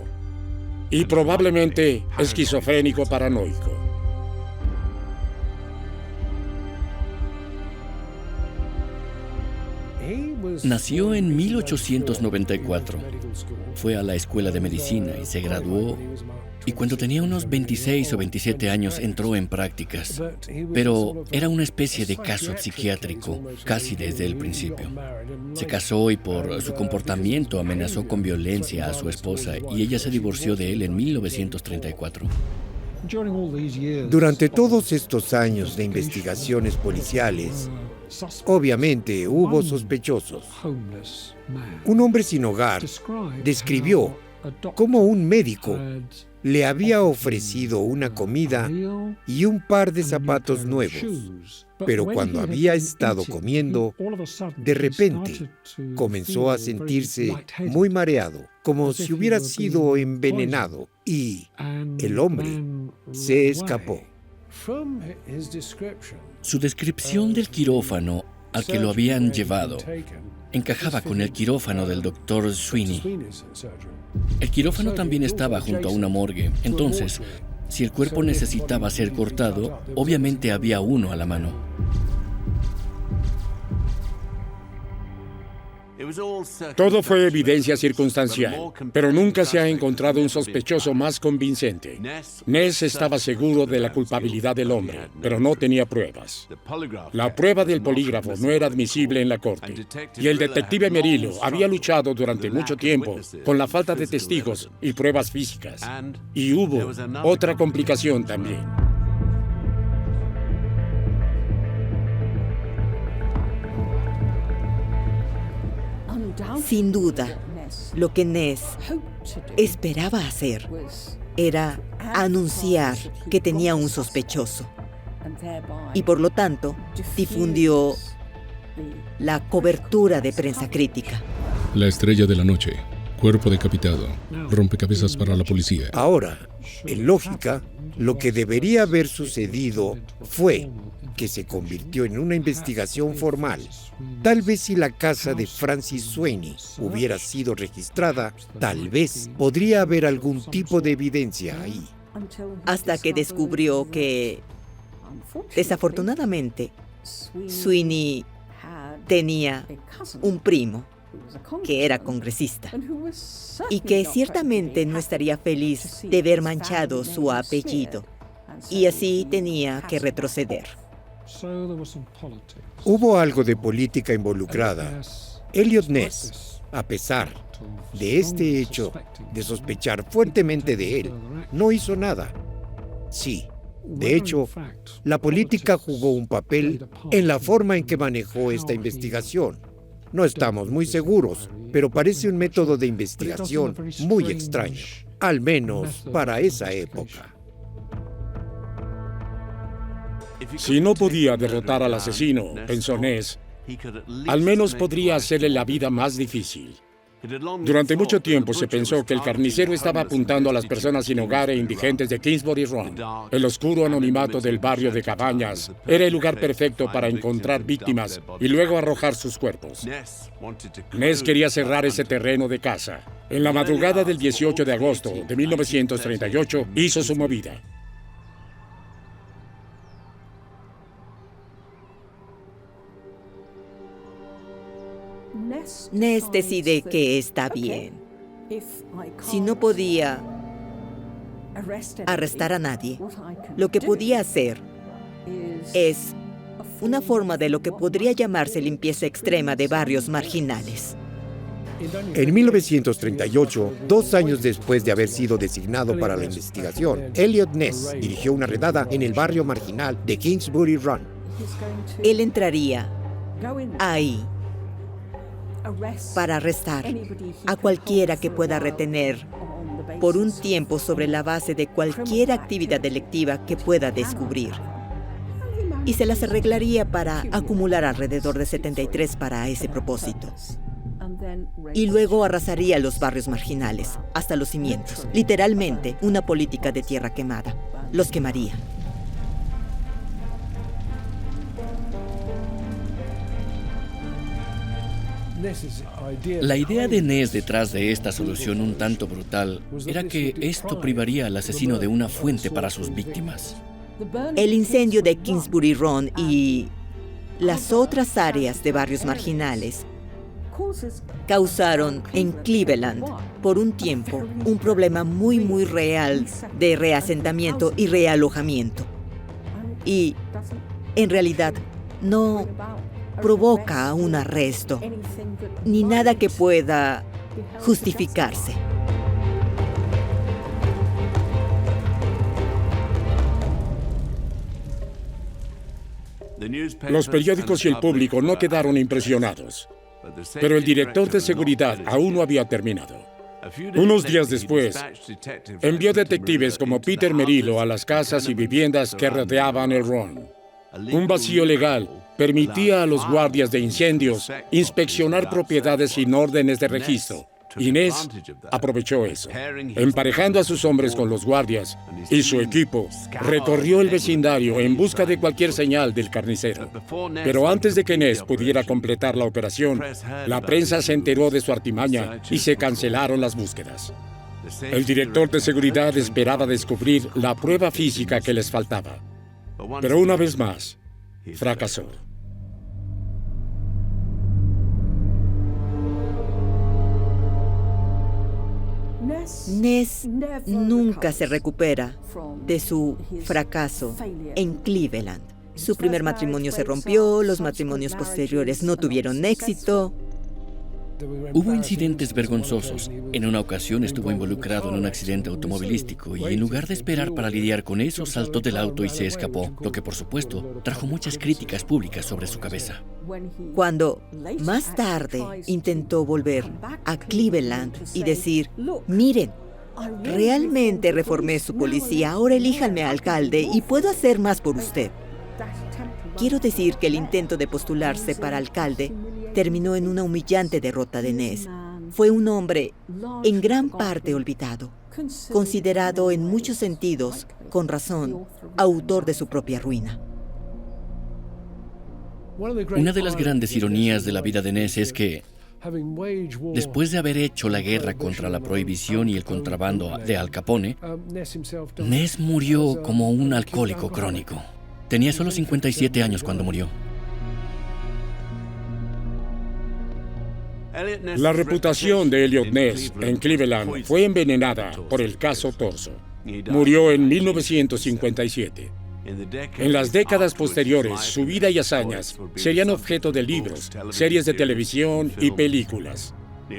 S1: y probablemente esquizofrénico paranoico.
S4: Nació en 1894. Fue a la escuela de medicina y se graduó. Y cuando tenía unos 26 o 27 años entró en prácticas. Pero era una especie de caso psiquiátrico, casi desde el principio. Se casó y por su comportamiento amenazó con violencia a su esposa y ella se divorció de él en 1934.
S5: Durante todos estos años de investigaciones policiales, obviamente hubo sospechosos. Un hombre sin hogar describió cómo un médico le había ofrecido una comida y un par de zapatos nuevos, pero cuando había estado comiendo, de repente comenzó a sentirse muy mareado, como si hubiera sido envenenado, y el hombre se escapó.
S4: Su descripción del quirófano al que lo habían llevado encajaba con el quirófano del doctor Sweeney. El quirófano también estaba junto a una morgue. Entonces, si el cuerpo necesitaba ser cortado, obviamente había uno a la mano.
S1: Todo fue evidencia circunstancial, pero nunca se ha encontrado un sospechoso más convincente. Ness estaba seguro de la culpabilidad del hombre, pero no tenía pruebas. La prueba del polígrafo no era admisible en la corte, y el detective Merylo había luchado durante mucho tiempo con la falta de testigos y pruebas físicas. Y hubo otra complicación también.
S3: Sin duda, lo que Ness esperaba hacer era anunciar que tenía un sospechoso. y por lo tanto difundió la cobertura de prensa crítica.
S2: La estrella de la noche, cuerpo decapitado, rompecabezas para la policía.
S5: Ahora, en lógica, lo que debería haber sucedido fue que se convirtió en una investigación formal. Tal vez si la casa de Francis Sweeney hubiera sido registrada, tal vez podría haber algún tipo de evidencia ahí.
S3: Hasta que descubrió que, desafortunadamente, Sweeney tenía un primo que era congresista y que ciertamente no estaría feliz de ver manchado su apellido, y así tenía que retroceder.
S5: Hubo algo de política involucrada. Elliot Ness, a pesar de este hecho de sospechar fuertemente de él, no hizo nada. Sí, de hecho, la política jugó un papel en la forma en que manejó esta investigación. No estamos muy seguros, pero parece un método de investigación muy extraño, al menos para esa época.
S1: Si no podía derrotar al asesino, pensó Ness, al menos podría hacerle la vida más difícil. Durante mucho tiempo se pensó que el carnicero estaba apuntando a las personas sin hogar e indigentes de Kingsbury Run. El oscuro anonimato del barrio de Cabañas era el lugar perfecto para encontrar víctimas y luego arrojar sus cuerpos. Ness quería cerrar ese terreno de caza. En la madrugada del 18 de agosto de 1938 hizo su movida.
S3: Ness decide que está bien. Si no podía arrestar a nadie, lo que podía hacer es una forma de lo que podría llamarse limpieza extrema de barrios marginales.
S5: En 1938, 2 años después de haber sido designado para la investigación, Elliot Ness dirigió una redada en el barrio marginal de Kingsbury Run.
S3: Él entraría ahí para arrestar a cualquiera que pueda retener por un tiempo sobre la base de cualquier actividad delictiva que pueda descubrir. Y se las arreglaría para acumular alrededor de 73 para ese propósito. Y luego arrasaría los barrios marginales hasta los cimientos. Literalmente, una política de tierra quemada. Los quemaría.
S4: La idea de Ness detrás de esta solución un tanto brutal era que esto privaría al asesino de una fuente para sus víctimas.
S3: El incendio de Kingsbury Run y las otras áreas de barrios marginales causaron en Cleveland, por un tiempo, un problema muy real de reasentamiento y realojamiento. Y, en realidad, no provoca un arresto, ni nada que pueda justificarse.
S1: Los periódicos y el público no quedaron impresionados, pero el director de seguridad aún no había terminado. Unos días después, envió detectives como Peter Merillo a las casas y viviendas que rodeaban el Run. Un vacío legal permitía a los guardias de incendios inspeccionar propiedades sin órdenes de registro. Y Ness aprovechó eso. Emparejando a sus hombres con los guardias y su equipo, recorrió el vecindario en busca de cualquier señal del carnicero. Pero antes de que Ness pudiera completar la operación, la prensa se enteró de su artimaña y se cancelaron las búsquedas. El director de seguridad esperaba descubrir la prueba física que les faltaba. Pero una vez más, fracasó.
S3: Ness nunca se recupera de su fracaso en Cleveland. Su primer matrimonio se rompió, los matrimonios posteriores no tuvieron éxito.
S4: Hubo incidentes vergonzosos. En una ocasión estuvo involucrado en un accidente automovilístico y en lugar de esperar para lidiar con eso, saltó del auto y se escapó, lo que por supuesto trajo muchas críticas públicas sobre su cabeza.
S3: Cuando más tarde intentó volver a Cleveland y decir, miren, realmente reformé su policía, ahora elíjanme alcalde y puedo hacer más por usted. Quiero decir que el intento de postularse para alcalde terminó en una humillante derrota de Ness. Fue un hombre en gran parte olvidado, considerado en muchos sentidos, con razón, autor de su propia ruina.
S4: Una de las grandes ironías de la vida de Ness es que, después de haber hecho la guerra contra la prohibición y el contrabando de Al Capone, Ness murió como un alcohólico crónico. Tenía solo 57 años cuando murió.
S1: La reputación de Eliot Ness en Cleveland fue envenenada por el caso Torso. Murió en 1957. En las décadas posteriores, su vida y hazañas serían objeto de libros, series de televisión y películas.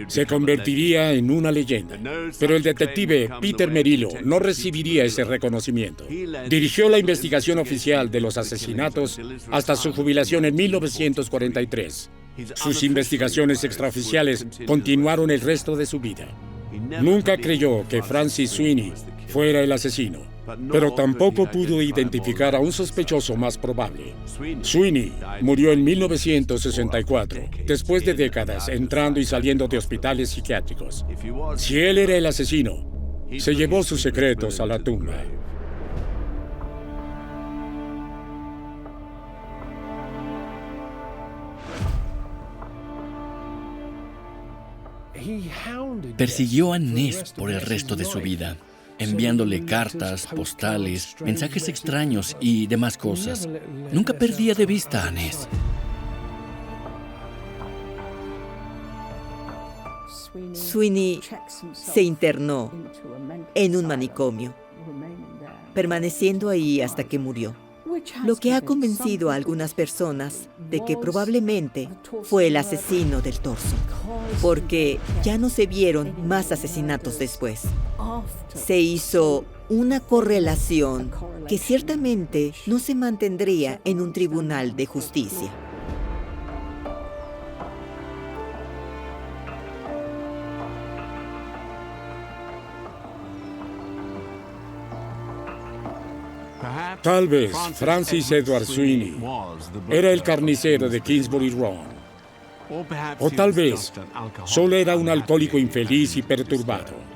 S1: Se convertiría en una leyenda. Pero el detective Peter Merylo no recibiría ese reconocimiento. Dirigió la investigación oficial de los asesinatos hasta su jubilación en 1943. Sus investigaciones extraoficiales continuaron el resto de su vida. Nunca creyó que Francis Sweeney fuera el asesino, pero tampoco pudo identificar a un sospechoso más probable. Sweeney murió en 1964, después de décadas entrando y saliendo de hospitales psiquiátricos. Si él era el asesino, se llevó sus secretos a la tumba.
S4: Persiguió a Ness por el resto de su vida, enviándole cartas, postales, mensajes extraños y demás cosas. Nunca perdía de vista a Ness.
S3: Sweeney se internó en un manicomio, permaneciendo ahí hasta que murió, lo que ha convencido a algunas personas de que probablemente fue el asesino del Torso, porque ya no se vieron más asesinatos después. Se hizo una correlación que ciertamente no se mantendría en un tribunal de justicia.
S1: Tal vez Francis Edward Sweeney era el carnicero de Kingsbury Run. O tal vez solo era un alcohólico infeliz y perturbado.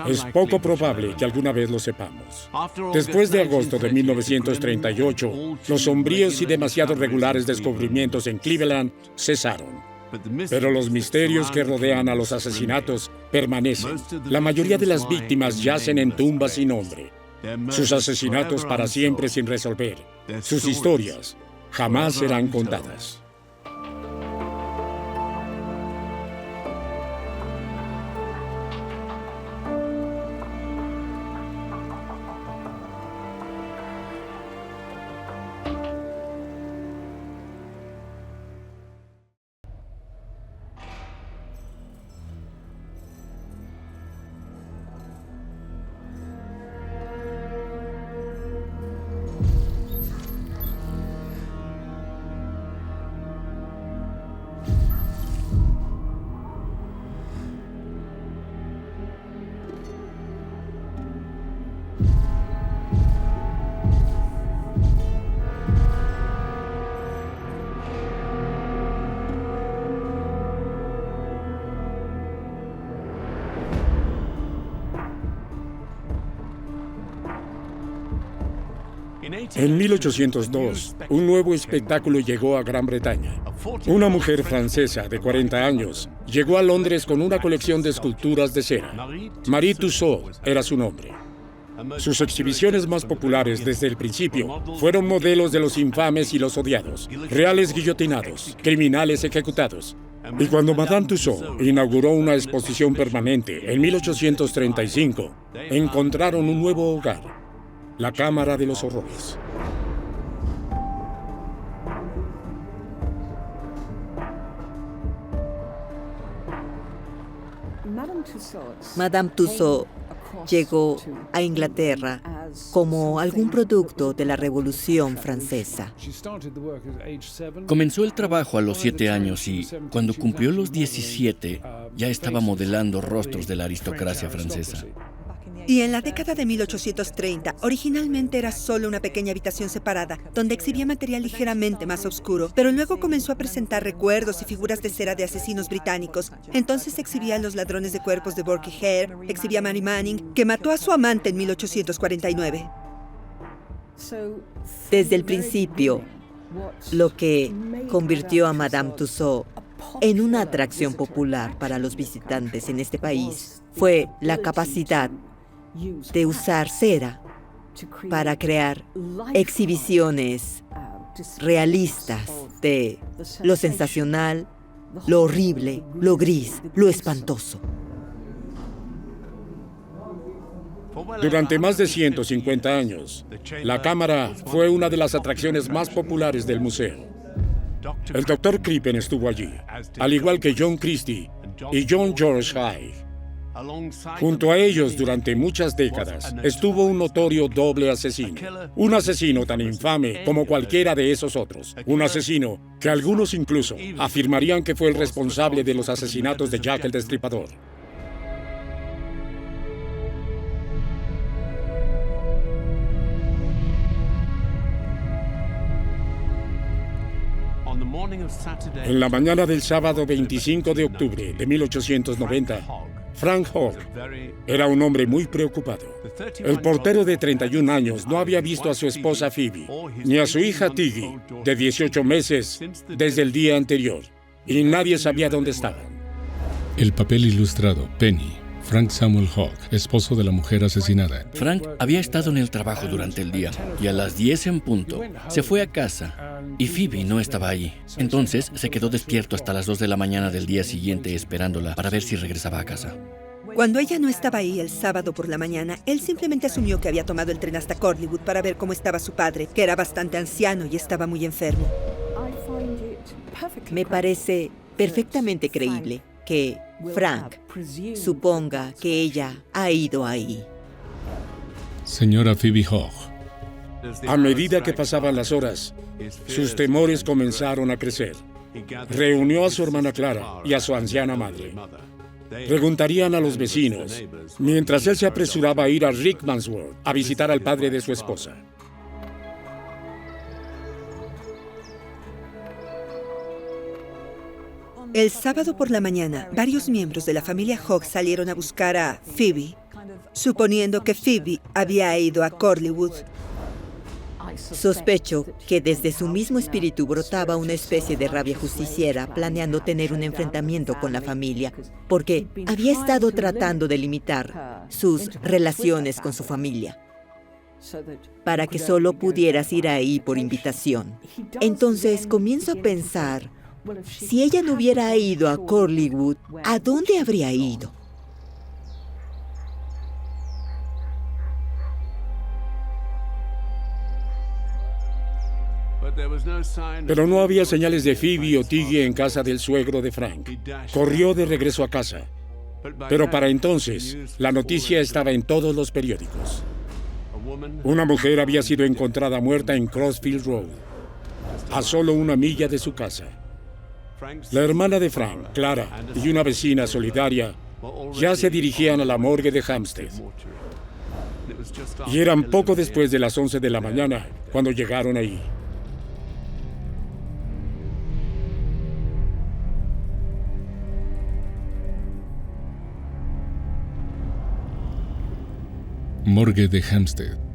S1: Es poco probable que alguna vez lo sepamos. Después de agosto de 1938, los sombríos y demasiado regulares descubrimientos en Cleveland cesaron. Pero los misterios que rodean a los asesinatos permanecen. La mayoría de las víctimas yacen en tumbas sin nombre. Sus asesinatos para siempre sin resolver. Sus historias jamás serán contadas. En 1802, un nuevo espectáculo llegó a Gran Bretaña. Una mujer francesa de 40 años llegó a Londres con una colección de esculturas de cera. Marie Tussaud era su nombre. Sus exhibiciones más populares desde el principio fueron modelos de los infames y los odiados, reales guillotinados, criminales ejecutados. Y cuando Madame Tussaud inauguró una exposición permanente en 1835, encontraron un nuevo hogar. La Cámara de los Horrores.
S3: Madame Tussaud llegó a Inglaterra como algún producto de la Revolución Francesa.
S4: Comenzó el trabajo a los 7 años y, cuando cumplió los 17, ya estaba modelando rostros de la aristocracia francesa.
S6: Y en la década de 1830, originalmente era solo una pequeña habitación separada, donde exhibía material ligeramente más oscuro, pero luego comenzó a presentar recuerdos y figuras de cera de asesinos británicos. Entonces exhibía a los ladrones de cuerpos de Burke Hare, exhibía a Mary Manning, que mató a su amante en 1849.
S3: Desde el principio, lo que convirtió a Madame Tussauds en una atracción popular para los visitantes en este país fue la capacidad de usar cera para crear exhibiciones realistas de lo sensacional, lo horrible, lo gris, lo espantoso.
S1: Durante más de 150 años, la cámara fue una de las atracciones más populares del museo. El Dr. Crippen estuvo allí, al igual que John Christie y John George Haig. Junto a ellos, durante muchas décadas, estuvo un notorio doble asesino. Un asesino tan infame como cualquiera de esos otros. Un asesino que algunos incluso afirmarían que fue el responsable de los asesinatos de Jack el Destripador. En la mañana del sábado 25 de octubre de 1890, Frank Hogg era un hombre muy preocupado. El portero de 31 años no había visto a su esposa Phoebe, ni a su hija Tiggy, de 18 meses, desde el día anterior, y nadie sabía dónde estaban.
S2: El papel ilustrado, Penny. Frank Samuel Hogg, esposo de la mujer asesinada.
S4: Frank había estado en el trabajo durante el día y a las 10 en punto se fue a casa y Phoebe no estaba allí. Entonces se quedó despierto hasta las 2 de la mañana del día siguiente esperándola para ver si regresaba a casa.
S6: Cuando ella no estaba ahí el sábado por la mañana, él simplemente asumió que había tomado el tren hasta Chorleywood para ver cómo estaba su padre, que era bastante anciano y estaba muy enfermo.
S3: Me parece perfectamente creíble que Frank suponga que ella ha ido ahí.
S2: Señora Phoebe Hogg.
S1: A medida que pasaban las horas, sus temores comenzaron a crecer. Reunió a su hermana Clara y a su anciana madre. Preguntarían a los vecinos, mientras él se apresuraba a ir a Rickmansworth a visitar al padre de su esposa.
S6: El sábado por la mañana, varios miembros de la familia Hogg salieron a buscar a Phoebe, suponiendo que Phoebe había ido a Chorleywood.
S3: Sospecho que desde su mismo espíritu brotaba una especie de rabia justiciera, planeando tener un enfrentamiento con la familia, porque había estado tratando de limitar sus relaciones con su familia, para que solo pudieras ir ahí por invitación. Entonces comienzo a pensar, si ella no hubiera ido a Chorleywood, ¿a dónde habría ido?
S1: Pero no había señales de Phoebe o Tiggy en casa del suegro de Frank. Corrió de regreso a casa. Pero para entonces, la noticia estaba en todos los periódicos. Una mujer había sido encontrada muerta en Crossfield Road, a solo 1 milla de su casa. La hermana de Frank, Clara, y una vecina solidaria ya se dirigían a la morgue de Hampstead. Y eran poco después de las 11 de la mañana cuando llegaron ahí.
S2: Morgue de Hampstead.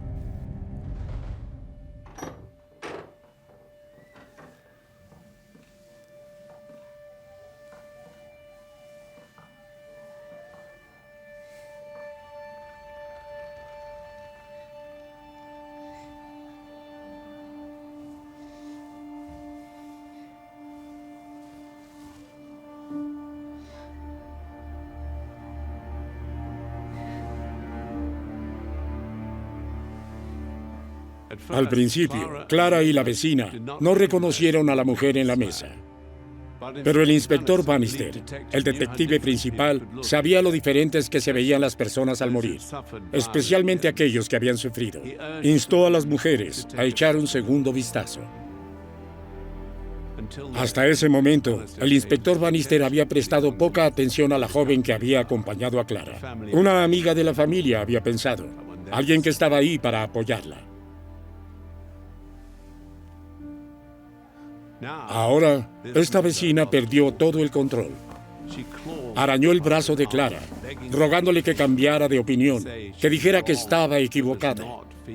S1: Al principio, Clara y la vecina no reconocieron a la mujer en la mesa. Pero el inspector Bannister, el detective principal, sabía lo diferentes que se veían las personas al morir, especialmente aquellos que habían sufrido. Instó a las mujeres a echar un segundo vistazo. Hasta ese momento, el inspector Bannister había prestado poca atención a la joven que había acompañado a Clara. Una amiga de la familia, había pensado. Alguien que estaba ahí para apoyarla. Ahora, esta vecina perdió todo el control. Arañó el brazo de Clara, rogándole que cambiara de opinión, que dijera que estaba equivocada,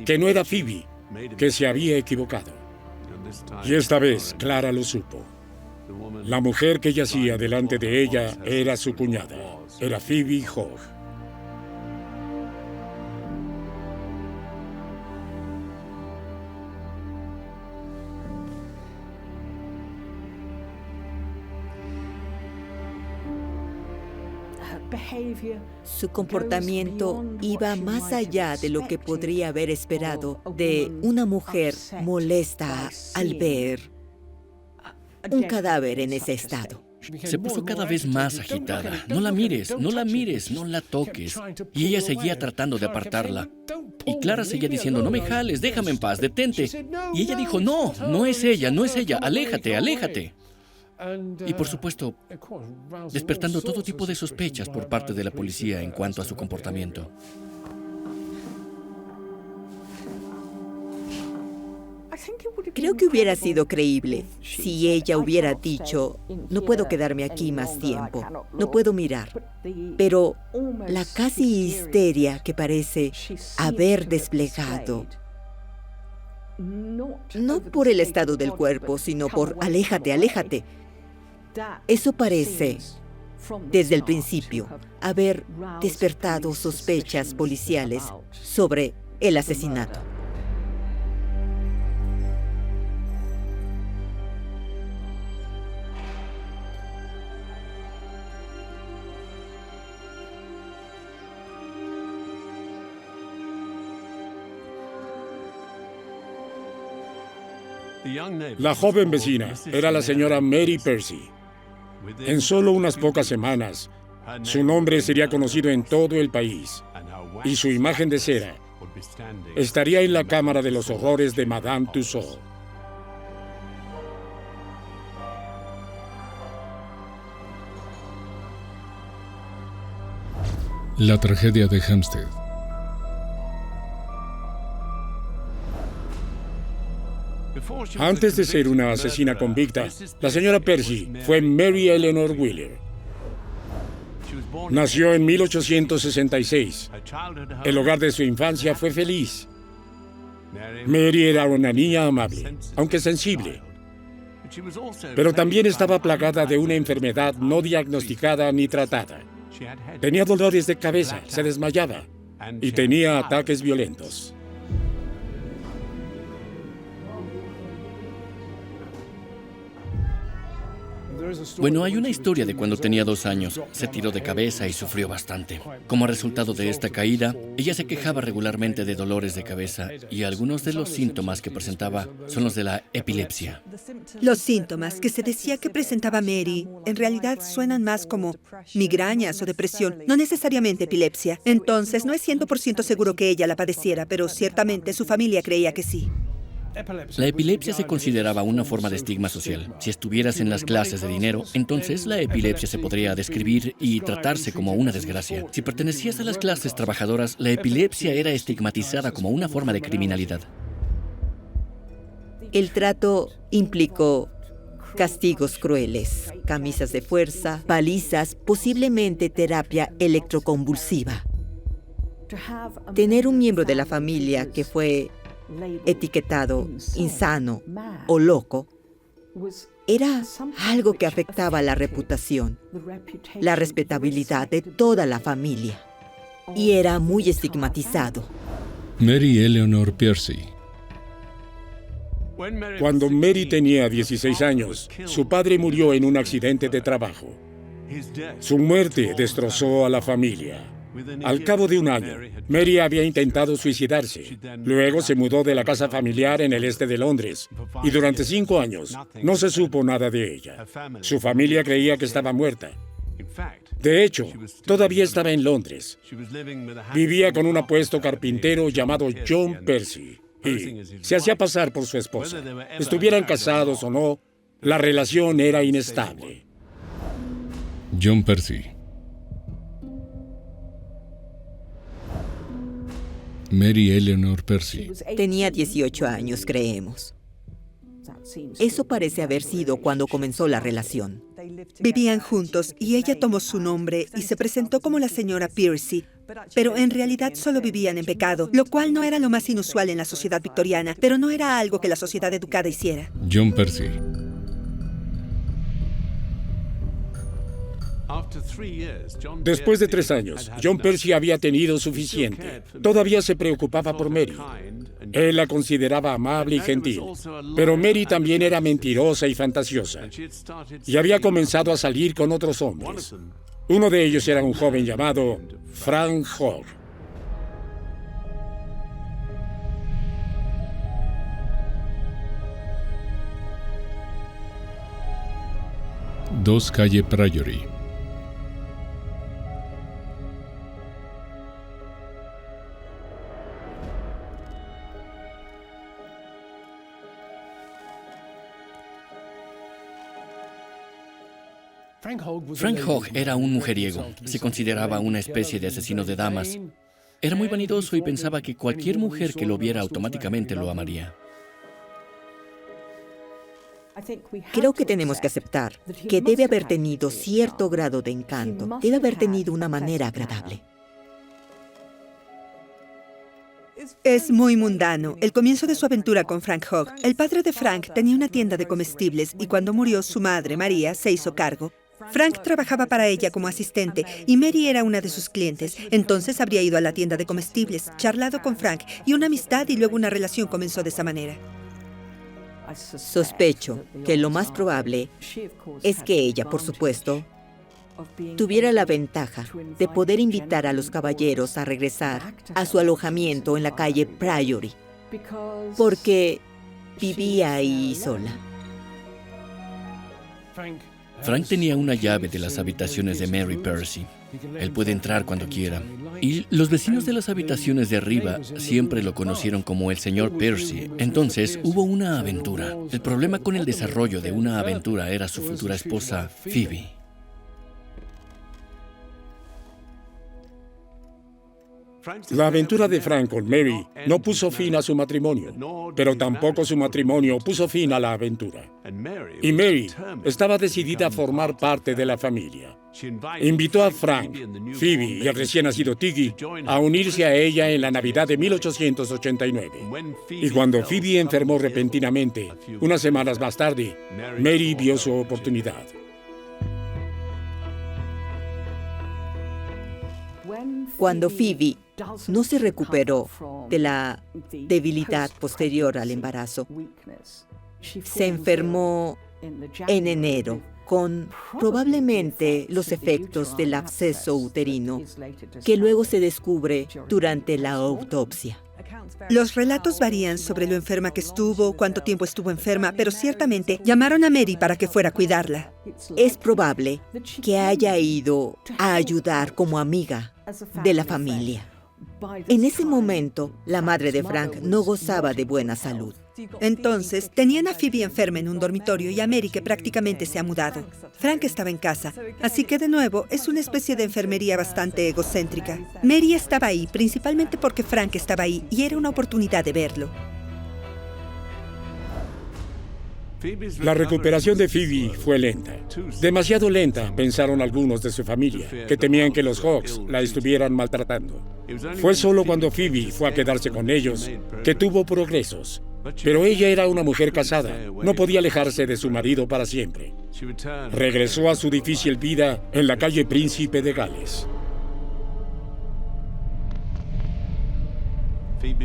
S1: que no era Phoebe, que se había equivocado. Y esta vez Clara lo supo. La mujer que yacía delante de ella era su cuñada, era Phoebe Hogg.
S3: Su comportamiento iba más allá de lo que podría haber esperado de una mujer molesta al ver un cadáver en ese estado.
S4: Se puso cada vez más agitada. No la mires, no la mires, no la toques. Y ella seguía tratando de apartarla. Y Clara seguía diciendo, no me jales, déjame en paz, detente. Y ella dijo, no, no es ella, no es ella, aléjate, aléjate. Y por supuesto, despertando todo tipo de sospechas por parte de la policía en cuanto a su comportamiento.
S3: Creo que hubiera sido creíble si ella hubiera dicho, no puedo quedarme aquí más tiempo, no puedo mirar. Pero la casi histeria que parece haber desplegado, no por el estado del cuerpo, sino por aléjate, aléjate. Eso parece, desde el principio, haber despertado sospechas policiales sobre el asesinato.
S1: La joven vecina era la señora Mary Percy. En solo unas pocas semanas, su nombre sería conocido en todo el país y su imagen de cera estaría en la Cámara de los Horrores de Madame Tussauds.
S2: La tragedia de Hampstead.
S1: Antes de ser una asesina convicta, la señora Percy fue Mary Eleanor Wheeler. Nació en 1866. El hogar de su infancia fue feliz. Mary era una niña amable, aunque sensible. Pero también estaba plagada de una enfermedad no diagnosticada ni tratada. Tenía dolores de cabeza, se desmayaba y tenía ataques violentos.
S4: Bueno, hay una historia de cuando tenía 2 años. Se tiró de cabeza y sufrió bastante. Como resultado de esta caída, ella se quejaba regularmente de dolores de cabeza y algunos de los síntomas que presentaba son los de la epilepsia.
S6: Los síntomas que se decía que presentaba Mary en realidad suenan más como migrañas o depresión, no necesariamente epilepsia. Entonces, no es 100% seguro que ella la padeciera, pero ciertamente su familia creía que sí.
S4: La epilepsia se consideraba una forma de estigma social. Si estuvieras en las clases de dinero, entonces la epilepsia se podría describir y tratarse como una desgracia. Si pertenecías a las clases trabajadoras, la epilepsia era estigmatizada como una forma de criminalidad.
S3: El trato implicó castigos crueles, camisas de fuerza, palizas, posiblemente terapia electroconvulsiva. Tener un miembro de la familia que fue etiquetado insano o loco era algo que afectaba la reputación, la respetabilidad de toda la familia, y era muy estigmatizado.
S2: Mary Eleanor Percy.
S1: Cuando Mary tenía 16 años, su padre murió en un accidente de trabajo. Su muerte destrozó a la familia. Al cabo de un año, Mary había intentado suicidarse. Luego se mudó de la casa familiar en el este de Londres y durante 5 años no se supo nada de ella. Su familia creía que estaba muerta. De hecho, todavía estaba en Londres. Vivía con un apuesto carpintero llamado John Percy y se hacía pasar por su esposa. Estuvieran casados o no, La relación era inestable.
S2: John Percy. Mary Eleanor Percy.
S3: Tenía 18 años, creemos. Eso parece haber sido cuando comenzó la relación.
S6: Vivían juntos y ella tomó su nombre y se presentó como la señora Percy, pero en realidad solo vivían en pecado, lo cual no era lo más inusual en la sociedad victoriana, pero no era algo que la sociedad educada hiciera.
S2: John Percy.
S1: Después de 3 años, John Percy había tenido suficiente. Todavía se preocupaba por Mary. Él la consideraba amable y gentil, pero Mary también era mentirosa y fantasiosa. Y había comenzado a salir con otros hombres. Uno de ellos era un joven llamado Frank Hogg.
S2: Dos calle Priory.
S4: Frank Hogg era un mujeriego. Se consideraba una especie de asesino de damas. Era muy vanidoso y pensaba que cualquier mujer que lo viera automáticamente lo amaría.
S3: Creo que tenemos que aceptar que debe haber tenido cierto grado de encanto. Debe haber tenido una manera agradable.
S6: Es muy mundano. El comienzo de su aventura con Frank Hogg. El padre de Frank tenía una tienda de comestibles y cuando murió su madre, María, se hizo cargo. Frank trabajaba para ella como asistente y Mary era una de sus clientes. Entonces habría ido a la tienda de comestibles, charlado con Frank y una amistad y luego una relación comenzó de esa manera.
S3: Sospecho que lo más probable es que ella, por supuesto, tuviera la ventaja de poder invitar a los caballeros a regresar a su alojamiento en la calle Priory, porque vivía ahí sola.
S4: Frank tenía una llave de las habitaciones de Mary Percy. Él puede entrar cuando quiera. Y los vecinos de las habitaciones de arriba siempre lo conocieron como el señor Percy. Entonces hubo una aventura. El problema con el desarrollo de una aventura era su futura esposa, Phoebe.
S1: La aventura de Frank con Mary no puso fin a su matrimonio, pero tampoco su matrimonio puso fin a la aventura. Y Mary estaba decidida a formar parte de la familia. Invitó a Frank, Phoebe y el recién nacido Tiggy a unirse a ella en la Navidad de 1889. Y cuando Phoebe enfermó repentinamente, unas semanas más tarde, Mary vio su oportunidad.
S3: Cuando Phoebe no se recuperó de la debilidad posterior al embarazo, se enfermó en enero con probablemente los efectos del absceso uterino, que luego se descubre durante la autopsia.
S6: Los relatos varían sobre lo enferma que estuvo, cuánto tiempo estuvo enferma, pero ciertamente llamaron a Mary para que fuera a cuidarla.
S3: Es probable que haya ido a ayudar como amiga de la familia. En ese momento, la madre de Frank no gozaba de buena salud.
S6: Entonces, tenían a Phoebe enferma en un dormitorio y a Mary que prácticamente se ha mudado. Frank estaba en casa, así que de nuevo es una especie de enfermería bastante egocéntrica. Mary estaba ahí, principalmente porque Frank estaba ahí y era una oportunidad de verlo.
S1: La recuperación de Phoebe fue lenta. Demasiado lenta, pensaron algunos de su familia, que temían que los Hoggs la estuvieran maltratando. Fue solo cuando Phoebe fue a quedarse con ellos que tuvo progresos. Pero ella era una mujer casada, no podía alejarse de su marido para siempre. Regresó a su difícil vida en la calle Príncipe de Gales.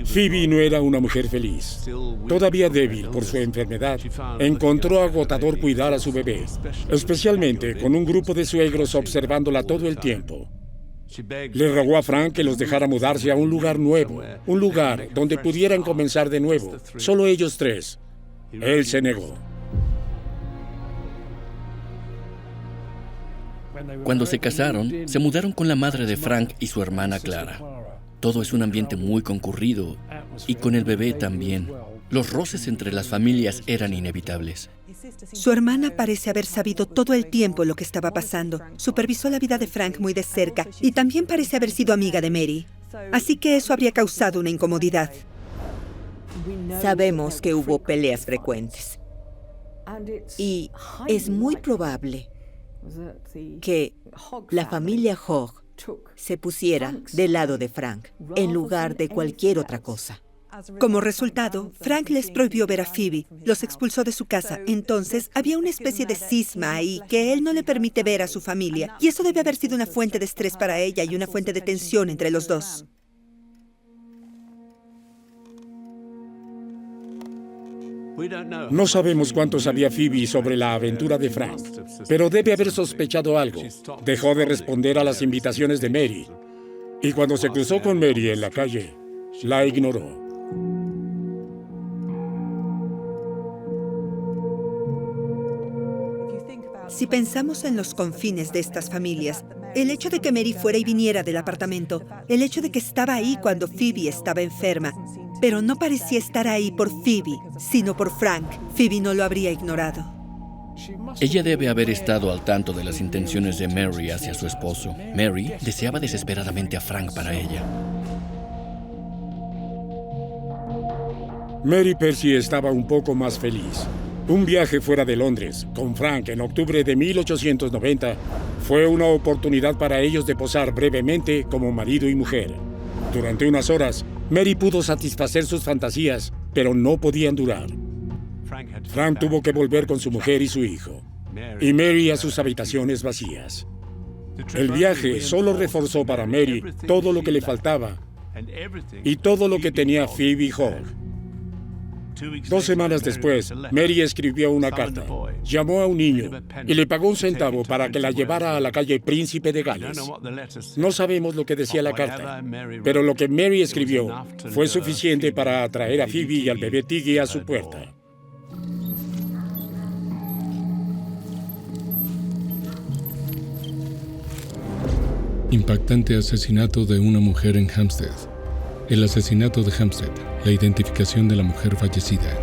S1: Phoebe no era una mujer feliz. Todavía débil por su enfermedad, encontró agotador cuidar a su bebé, especialmente con un grupo de suegros observándola todo el tiempo. Le rogó a Frank que los dejara mudarse a un lugar nuevo, un lugar donde pudieran comenzar de nuevo, solo ellos tres. Él se negó.
S4: Cuando se casaron, se mudaron con la madre de Frank y su hermana Clara. Todo es un ambiente muy concurrido y con el bebé también. Los roces entre las familias eran inevitables.
S6: Su hermana parece haber sabido todo el tiempo lo que estaba pasando. Supervisó la vida de Frank muy de cerca y también parece haber sido amiga de Mary. Así que eso habría causado una incomodidad.
S3: Sabemos que hubo peleas frecuentes. Y es muy probable que la familia Hogg se pusiera del lado de Frank en lugar de cualquier otra cosa.
S6: Como resultado, Frank les prohibió ver a Phoebe, los expulsó de su casa. Entonces, había una especie de cisma ahí que él no le permite ver a su familia. Y eso debe haber sido una fuente de estrés para ella y una fuente de tensión entre los dos.
S1: No sabemos cuánto sabía Phoebe sobre la aventura de Frank, pero debe haber sospechado algo. Dejó de responder a las invitaciones de Mary, y cuando se cruzó con Mary en la calle, la ignoró.
S6: Si pensamos en los confines de estas familias, el hecho de que Mary fuera y viniera del apartamento, el hecho de que estaba ahí cuando Phoebe estaba enferma, pero no parecía estar ahí por Phoebe, sino por Frank. Phoebe no lo habría ignorado.
S4: Ella debe haber estado al tanto de las intenciones de Mary hacia su esposo. Mary deseaba desesperadamente a Frank para ella.
S1: Mary Percy estaba un poco más feliz. Un viaje fuera de Londres con Frank en octubre de 1890 fue una oportunidad para ellos de posar brevemente como marido y mujer. Durante unas horas, Mary pudo satisfacer sus fantasías, pero no podían durar. Frank tuvo que volver con su mujer y su hijo, y Mary a sus habitaciones vacías. El viaje solo reforzó para Mary todo lo que le faltaba y todo lo que tenía Phoebe Hogg. 2 semanas después, Mary escribió una carta, llamó a un niño y le pagó 1 centavo para que la llevara a la calle Príncipe de Gales. No sabemos lo que decía la carta, pero lo que Mary escribió fue suficiente para atraer a Phoebe y al bebé Tiggy a su puerta.
S2: Impactante asesinato de una mujer en Hampstead. El asesinato de Hampstead, la identificación de la mujer fallecida.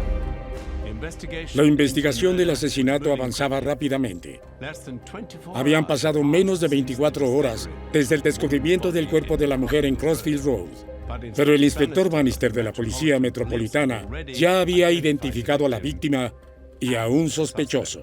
S1: La investigación del asesinato avanzaba rápidamente. Habían pasado menos de 24 horas desde el descubrimiento del cuerpo de la mujer en Crossfield Road, pero el inspector Bannister de la Policía Metropolitana ya había identificado a la víctima y a un sospechoso.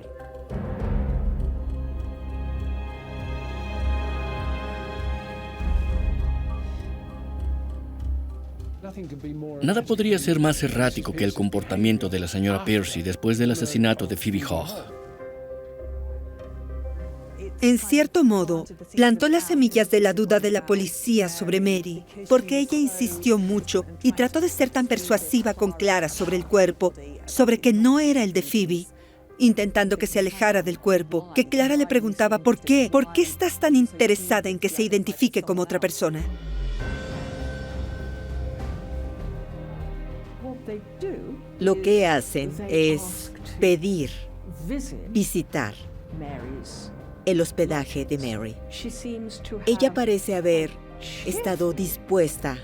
S4: Nada podría ser más errático que el comportamiento de la señora Percy después del asesinato de Phoebe Hogg.
S6: En cierto modo, plantó las semillas de la duda de la policía sobre Mary, porque ella insistió mucho y trató de ser tan persuasiva con Clara sobre el cuerpo, sobre que no era el de Phoebe, intentando que se alejara del cuerpo, que Clara le preguntaba ¿por qué estás tan interesada en que se identifique como otra persona?
S3: Lo que hacen es pedir, visitar el hospedaje de Mary. Ella parece haber estado dispuesta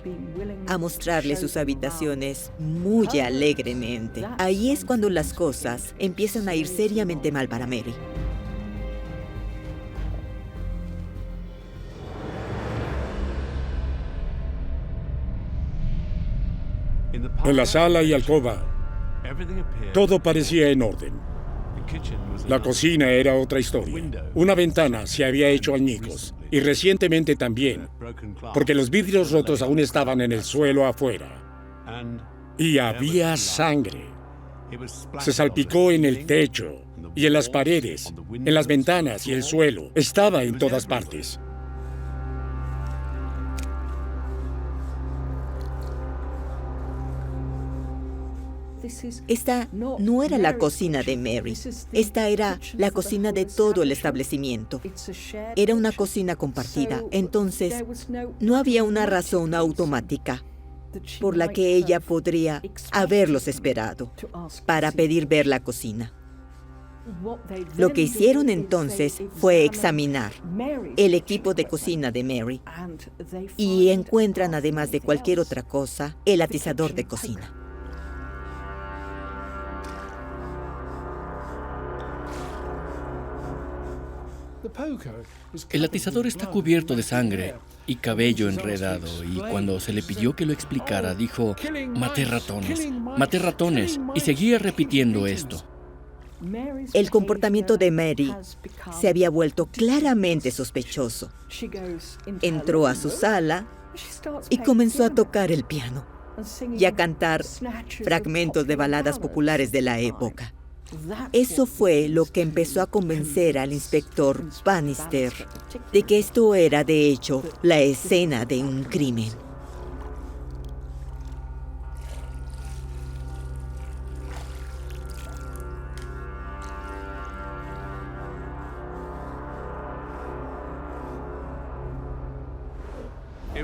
S3: a mostrarle sus habitaciones muy alegremente. Ahí es cuando las cosas empiezan a ir seriamente mal para Mary.
S1: En la sala y alcoba, todo parecía en orden. La cocina era otra historia. Una ventana se había hecho añicos, y recientemente también, porque los vidrios rotos aún estaban en el suelo afuera. Y había sangre. Se salpicó en el techo, y en las paredes, en las ventanas y el suelo. Estaba en todas partes.
S3: Esta no era la cocina de Mary. Esta era la cocina de todo el establecimiento. Era una cocina compartida. Entonces, no había una razón automática por la que ella podría haberlos esperado para pedir ver la cocina. Lo que hicieron entonces fue examinar el equipo de cocina de Mary y encuentran, además de cualquier otra cosa, el atizador de cocina.
S4: El atizador está cubierto de sangre y cabello enredado, y cuando se le pidió que lo explicara, dijo, maté ratones, y seguía repitiendo esto.
S3: El comportamiento de Mary se había vuelto claramente sospechoso. Entró a su sala y comenzó a tocar el piano y a cantar fragmentos de baladas populares de la época. Eso fue lo que empezó a convencer al inspector Bannister de que esto era, de hecho, la escena de un crimen.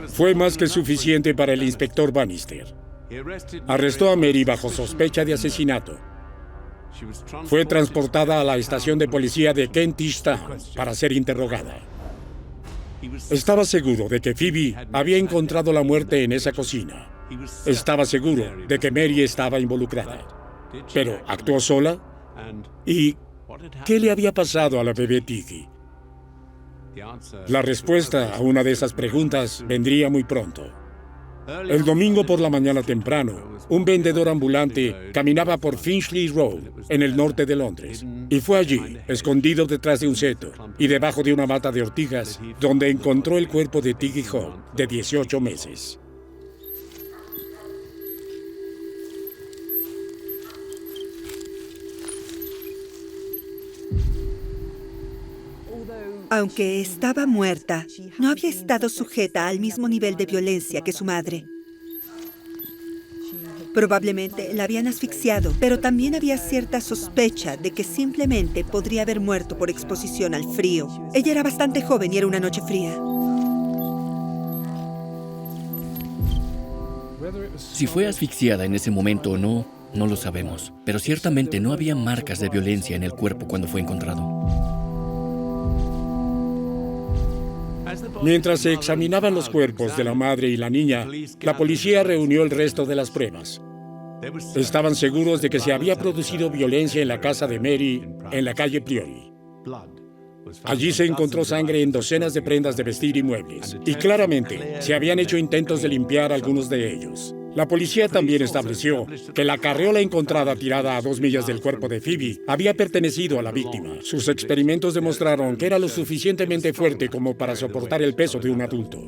S1: Fue más que suficiente para el inspector Bannister. Arrestó a Mary bajo sospecha de asesinato. Fue transportada a la estación de policía de Kentish Town para ser interrogada. Estaba seguro de que Phoebe había encontrado la muerte en esa cocina. Estaba seguro de que Mary estaba involucrada. Pero, ¿actuó sola? ¿Y qué le había pasado a la bebé Tiggy? La respuesta a una de esas preguntas vendría muy pronto. El domingo por la mañana temprano, un vendedor ambulante caminaba por Finchley Road, en el norte de Londres, y fue allí, escondido detrás de un seto y debajo de una mata de ortigas, donde encontró el cuerpo de Tiggy Hogg, de 18 meses.
S6: Aunque estaba muerta, no había estado sujeta al mismo nivel de violencia que su madre. Probablemente la habían asfixiado, pero también había cierta sospecha de que simplemente podría haber muerto por exposición al frío. Ella era bastante joven y era una noche fría.
S4: Si fue asfixiada en ese momento o no, no lo sabemos. Pero ciertamente no había marcas de violencia en el cuerpo cuando fue encontrado.
S1: Mientras se examinaban los cuerpos de la madre y la niña, la policía reunió el resto de las pruebas. Estaban seguros de que se había producido violencia en la casa de Mary, en la calle Priory. Allí se encontró sangre en docenas de prendas de vestir y muebles, y claramente se habían hecho intentos de limpiar algunos de ellos. La policía también estableció que la carriola encontrada tirada a 2 millas del cuerpo de Phoebe había pertenecido a la víctima. Sus experimentos demostraron que era lo suficientemente fuerte como para soportar el peso de un adulto.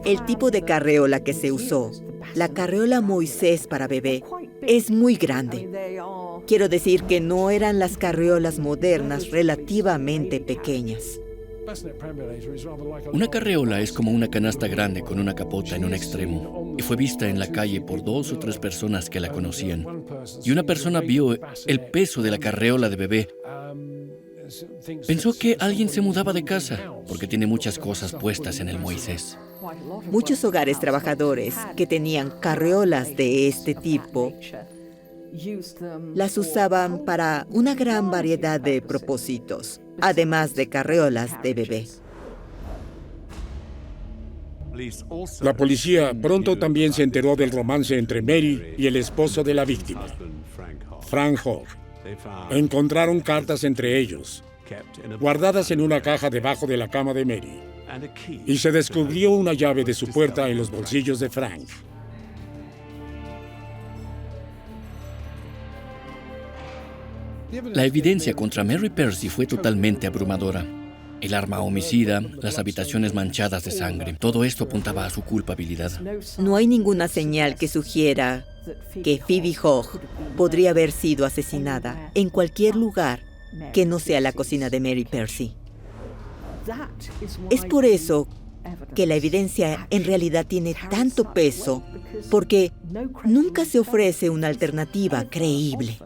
S3: El tipo de carreola que se usó, la carreola Moisés para bebé, es muy grande. Quiero decir que no eran las carreolas modernas relativamente pequeñas.
S4: Una carreola es como una canasta grande con una capota en un extremo, y fue vista en la calle por 2 o 3 personas que la conocían. Y una persona vio el peso de la carreola de bebé. Pensó que alguien se mudaba de casa, porque tiene muchas cosas puestas en el Moisés.
S3: Muchos hogares trabajadores que tenían carreolas de este tipo las usaban para una gran variedad de propósitos, además de carreolas de bebé.
S1: La policía pronto también se enteró del romance entre Mary y el esposo de la víctima, Frank Hogg. Encontraron cartas entre ellos, guardadas en una caja debajo de la cama de Mary, y se descubrió una llave de su puerta en los bolsillos de Frank.
S4: La evidencia contra Mary Percy fue totalmente abrumadora. El arma homicida, las habitaciones manchadas de sangre, todo esto apuntaba a su culpabilidad.
S3: No hay ninguna señal que sugiera que Phoebe Hogg podría haber sido asesinada en cualquier lugar que no sea la cocina de Mary Percy. Es por eso que la evidencia en realidad tiene tanto peso, porque nunca se ofrece una alternativa creíble.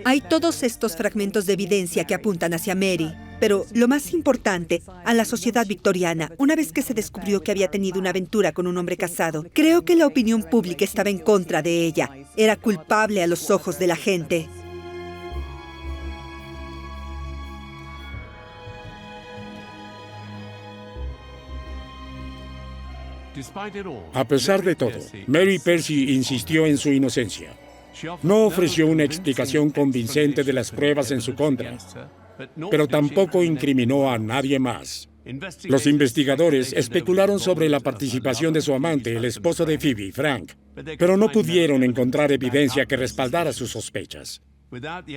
S6: Hay todos estos fragmentos de evidencia que apuntan hacia Mary, pero lo más importante, a la sociedad victoriana, una vez que se descubrió que había tenido una aventura con un hombre casado, creo que la opinión pública estaba en contra de ella. Era culpable a los ojos de la gente.
S1: A pesar de todo, Mary Percy insistió en su inocencia. No ofreció una explicación convincente de las pruebas en su contra, pero tampoco incriminó a nadie más. Los investigadores especularon sobre la participación de su amante, el esposo de Phoebe, Frank, pero no pudieron encontrar evidencia que respaldara sus sospechas.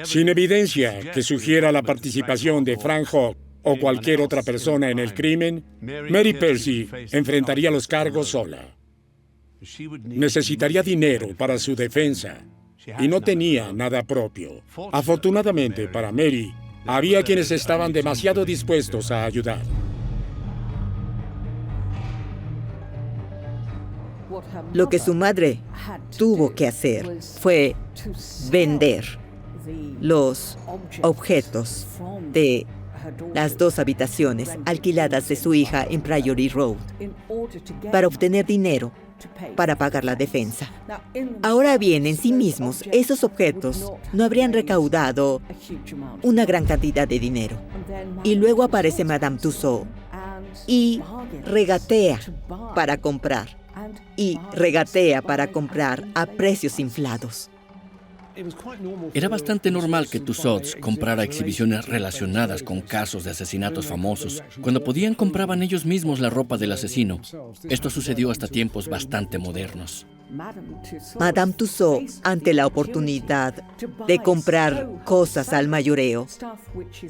S1: Sin evidencia que sugiera la participación de Frank Hogg o cualquier otra persona en el crimen, Mary Percy enfrentaría los cargos sola. Necesitaría dinero para su defensa y no tenía nada propio. Afortunadamente para Mary, había quienes estaban demasiado dispuestos a ayudar.
S3: Lo que su madre tuvo que hacer fue vender los objetos de las 2 habitaciones alquiladas de su hija en Priory Road para obtener dinero para pagar la defensa. Ahora bien, en sí mismos, esos objetos no habrían recaudado una gran cantidad de dinero. Y luego aparece Madame Tussauds y regatea para comprar. Y regatea para comprar a precios inflados.
S4: Era bastante normal que Tussauds comprara exhibiciones relacionadas con casos de asesinatos famosos. Cuando podían, compraban ellos mismos la ropa del asesino. Esto sucedió hasta tiempos bastante modernos.
S3: Madame Tussauds, ante la oportunidad de comprar cosas al mayoreo,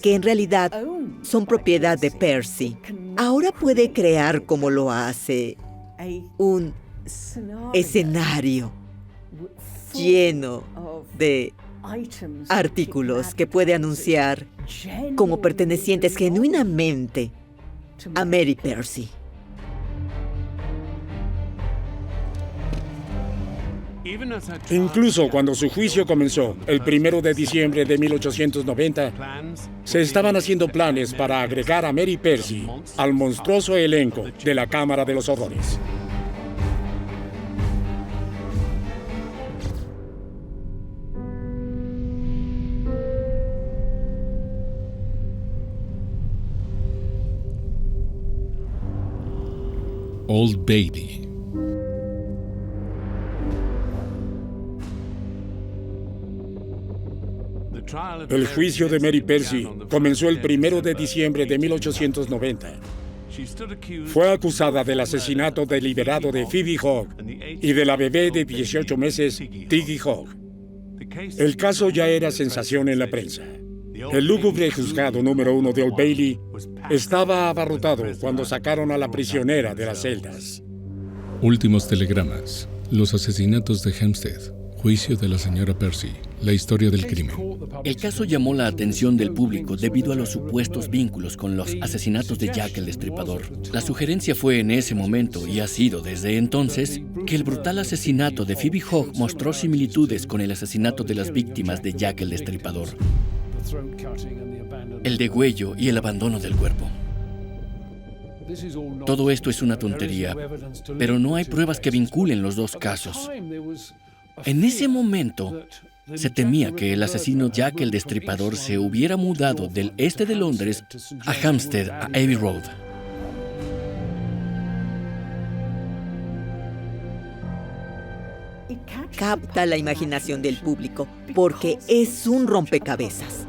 S3: que en realidad son propiedad de Percy, ahora puede crear, como lo hace, un escenario lleno de artículos que puede anunciar como pertenecientes genuinamente a Mary Percy.
S1: Incluso cuando su juicio comenzó, el 1 de diciembre de 1890, se estaban haciendo planes para agregar a Mary Percy al monstruoso elenco de la Cámara de los Horrores.
S2: Old Bailey.
S1: El juicio de Mary Percy comenzó el 1 de diciembre de 1890. Fue acusada del asesinato deliberado de Phoebe Hogg y de la bebé de 18 meses, Tiggy Hogg. El caso ya era sensación en la prensa. El lúgubre juzgado número 1 de Old Bailey estaba abarrotado cuando sacaron a la prisionera de las celdas.
S2: Últimos telegramas. Los asesinatos de Hampstead. Juicio de la señora Percy. La historia del crimen.
S4: El caso llamó la atención del público debido a los supuestos vínculos con los asesinatos de Jack el Destripador. La sugerencia fue en ese momento, y ha sido desde entonces, que el brutal asesinato de Phoebe Hogg mostró similitudes con el asesinato de las víctimas de Jack el Destripador. El degüello y el abandono del cuerpo. Todo esto es una tontería, pero no hay pruebas que vinculen los dos casos. En ese momento, se temía que el asesino Jack el Destripador se hubiera mudado del este de Londres a Hampstead, a Abbey Road.
S3: Capta la imaginación del público porque es un rompecabezas.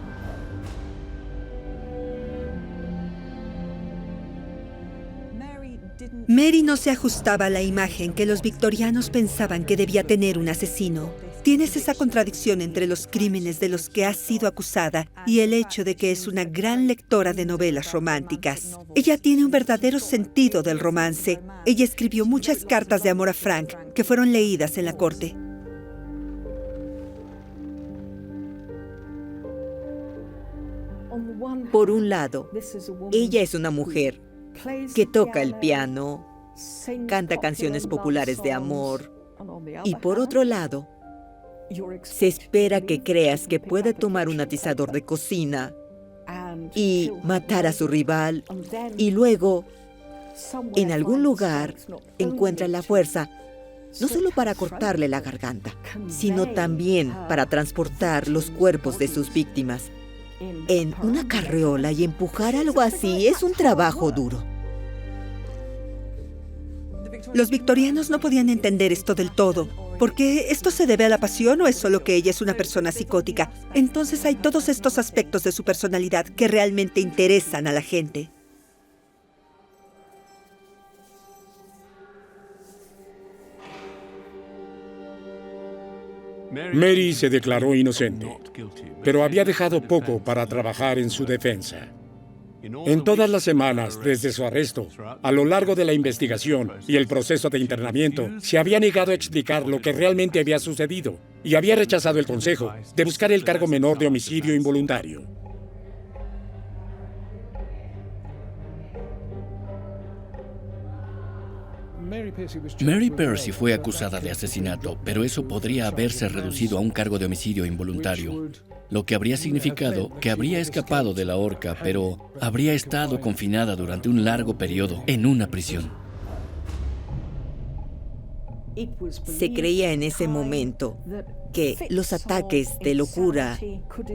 S6: Mary no se ajustaba a la imagen que los victorianos pensaban que debía tener un asesino. Tienes esa contradicción entre los crímenes de los que ha sido acusada y el hecho de que es una gran lectora de novelas románticas. Ella tiene un verdadero sentido del romance. Ella escribió muchas cartas de amor a Frank que fueron leídas en la corte.
S3: Por un lado, ella es una mujer que toca el piano, canta canciones populares de amor, y por otro lado, se espera que creas que puede tomar un atizador de cocina y matar a su rival, y luego, en algún lugar, encuentra la fuerza, no solo para cortarle la garganta, sino también para transportar los cuerpos de sus víctimas en una carriola, y empujar algo así es un trabajo duro.
S6: Los victorianos no podían entender esto del todo. ¿Por qué esto se debe a la pasión o es solo que ella es una persona psicótica? Entonces hay todos estos aspectos de su personalidad que realmente interesan a la gente.
S1: Mary se declaró inocente, pero había dejado poco para trabajar en su defensa. En todas las semanas, desde su arresto, a lo largo de la investigación y el proceso de internamiento, se había negado a explicar lo que realmente había sucedido y había rechazado el consejo de buscar el cargo menor de homicidio involuntario.
S4: Mary Percy fue acusada de asesinato, pero eso podría haberse reducido a un cargo de homicidio involuntario, lo que habría significado que habría escapado de la horca, pero habría estado confinada durante un largo periodo en una prisión.
S3: Se creía en ese momento que los ataques de locura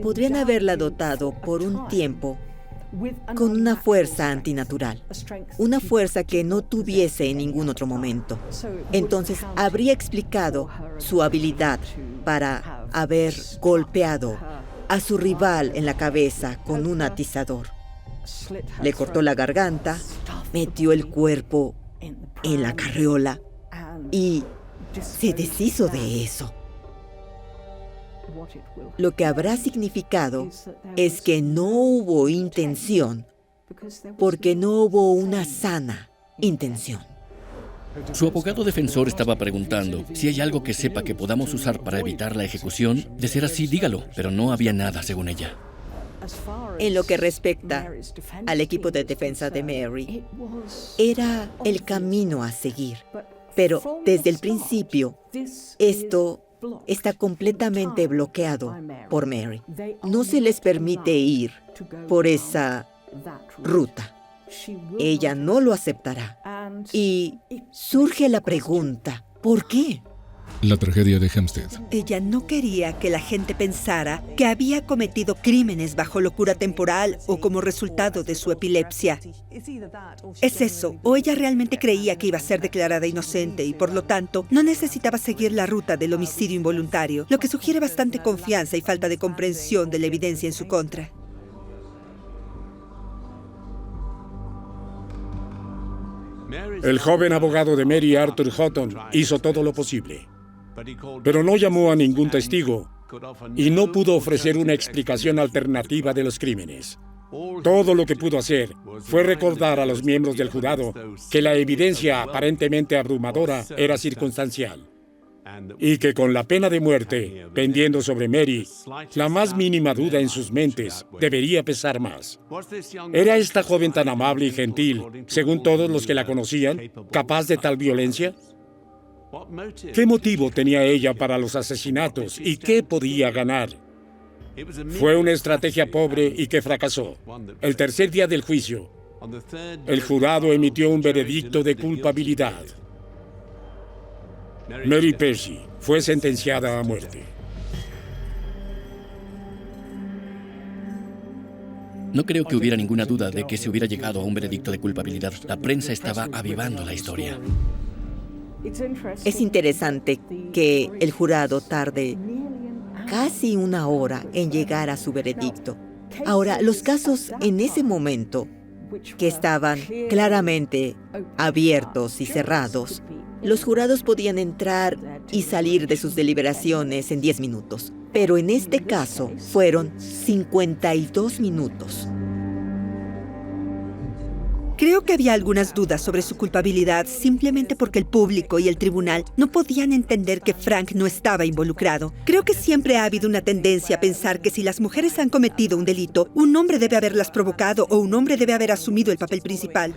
S3: podrían haberla dotado por un tiempo con una fuerza antinatural, una fuerza que no tuviese en ningún otro momento. Entonces, habría explicado su habilidad para haber golpeado a su rival en la cabeza con un atizador. Le cortó la garganta, metió el cuerpo en la carriola y se deshizo de eso. Lo que habrá significado es que no hubo intención, porque no hubo una sana intención.
S4: Su abogado defensor estaba preguntando si hay algo que sepa que podamos usar para evitar la ejecución. De ser así, dígalo, pero no había nada, según ella.
S3: En lo que respecta al equipo de defensa de Mary, era el camino a seguir. Pero desde el principio, esto está completamente bloqueado por Mary. No se les permite ir por esa ruta. Ella no lo aceptará. Y surge la pregunta, ¿por qué?
S2: La tragedia de Hempstead.
S6: Ella no quería que la gente pensara que había cometido crímenes bajo locura temporal o como resultado de su epilepsia. Es eso, o ella realmente creía que iba a ser declarada inocente y por lo tanto no necesitaba seguir la ruta del homicidio involuntario, lo que sugiere bastante confianza y falta de comprensión de la evidencia en su contra.
S1: El joven abogado de Mary, Arthur Houghton, hizo todo lo posible, pero no llamó a ningún testigo y no pudo ofrecer una explicación alternativa de los crímenes. Todo lo que pudo hacer fue recordar a los miembros del jurado que la evidencia aparentemente abrumadora era circunstancial y que con la pena de muerte pendiendo sobre Mary, la más mínima duda en sus mentes debería pesar más. ¿Era esta joven tan amable y gentil, según todos los que la conocían, capaz de tal violencia? ¿Qué motivo tenía ella para los asesinatos y qué podía ganar? Fue una estrategia pobre y que fracasó. El tercer día del juicio, el jurado emitió un veredicto de culpabilidad. Mary Percy fue sentenciada a muerte.
S4: No creo que hubiera ninguna duda de que se hubiera llegado a un veredicto de culpabilidad. La prensa estaba avivando la historia.
S3: Es interesante que el jurado tarde casi una hora en llegar a su veredicto. Ahora, los casos en ese momento, que estaban claramente abiertos y cerrados, los jurados podían entrar y salir de sus deliberaciones en 10 minutos. Pero en este caso fueron 52 minutos.
S6: Creo que había algunas dudas sobre su culpabilidad simplemente porque el público y el tribunal no podían entender que Frank no estaba involucrado. Creo que siempre ha habido una tendencia a pensar que si las mujeres han cometido un delito, un hombre debe haberlas provocado o un hombre debe haber asumido el papel principal.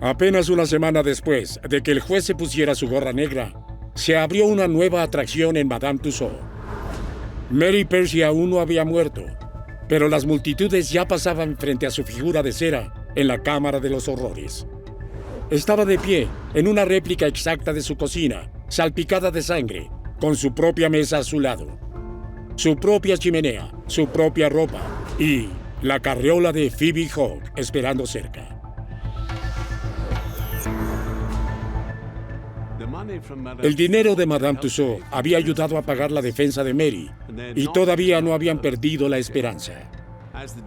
S1: Apenas una semana después de que el juez se pusiera su gorra negra, se abrió una nueva atracción en Madame Tussauds. Mary Percy aún no había muerto, pero las multitudes ya pasaban frente a su figura de cera en la Cámara de los Horrores. Estaba de pie en una réplica exacta de su cocina, salpicada de sangre, con su propia mesa a su lado, su propia chimenea, su propia ropa y la carriola de Phoebe Hogg esperando cerca. El dinero de Madame Tussaud había ayudado a pagar la defensa de Mary y todavía no habían perdido la esperanza.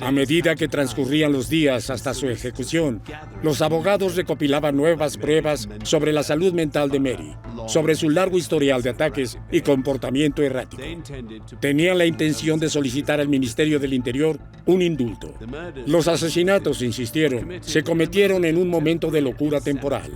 S1: A medida que transcurrían los días hasta su ejecución, los abogados recopilaban nuevas pruebas sobre la salud mental de Mary, sobre su largo historial de ataques y comportamiento errático. Tenían la intención de solicitar al Ministerio del Interior un indulto. Los asesinatos, insistieron, se cometieron en un momento de locura temporal.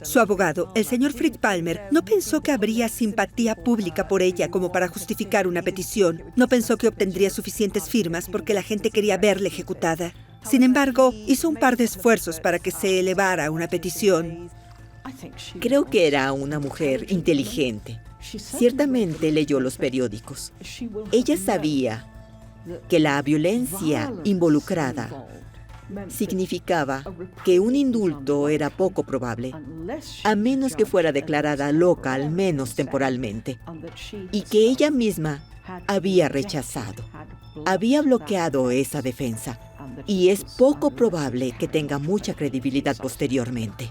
S6: Su abogado, el señor Fritz Palmer, no pensó que habría simpatía pública por ella como para justificar una petición. No pensó que obtendría suficientes firmas porque la gente quería verla ejecutada. Sin embargo, hizo un par de esfuerzos para que se elevara una petición.
S3: Creo que era una mujer inteligente. Ciertamente leyó los periódicos. Ella sabía que la violencia involucrada significaba que un indulto era poco probable, a menos que fuera declarada loca, al menos temporalmente, y que ella misma había rechazado, había bloqueado esa defensa, y es poco probable que tenga mucha credibilidad posteriormente.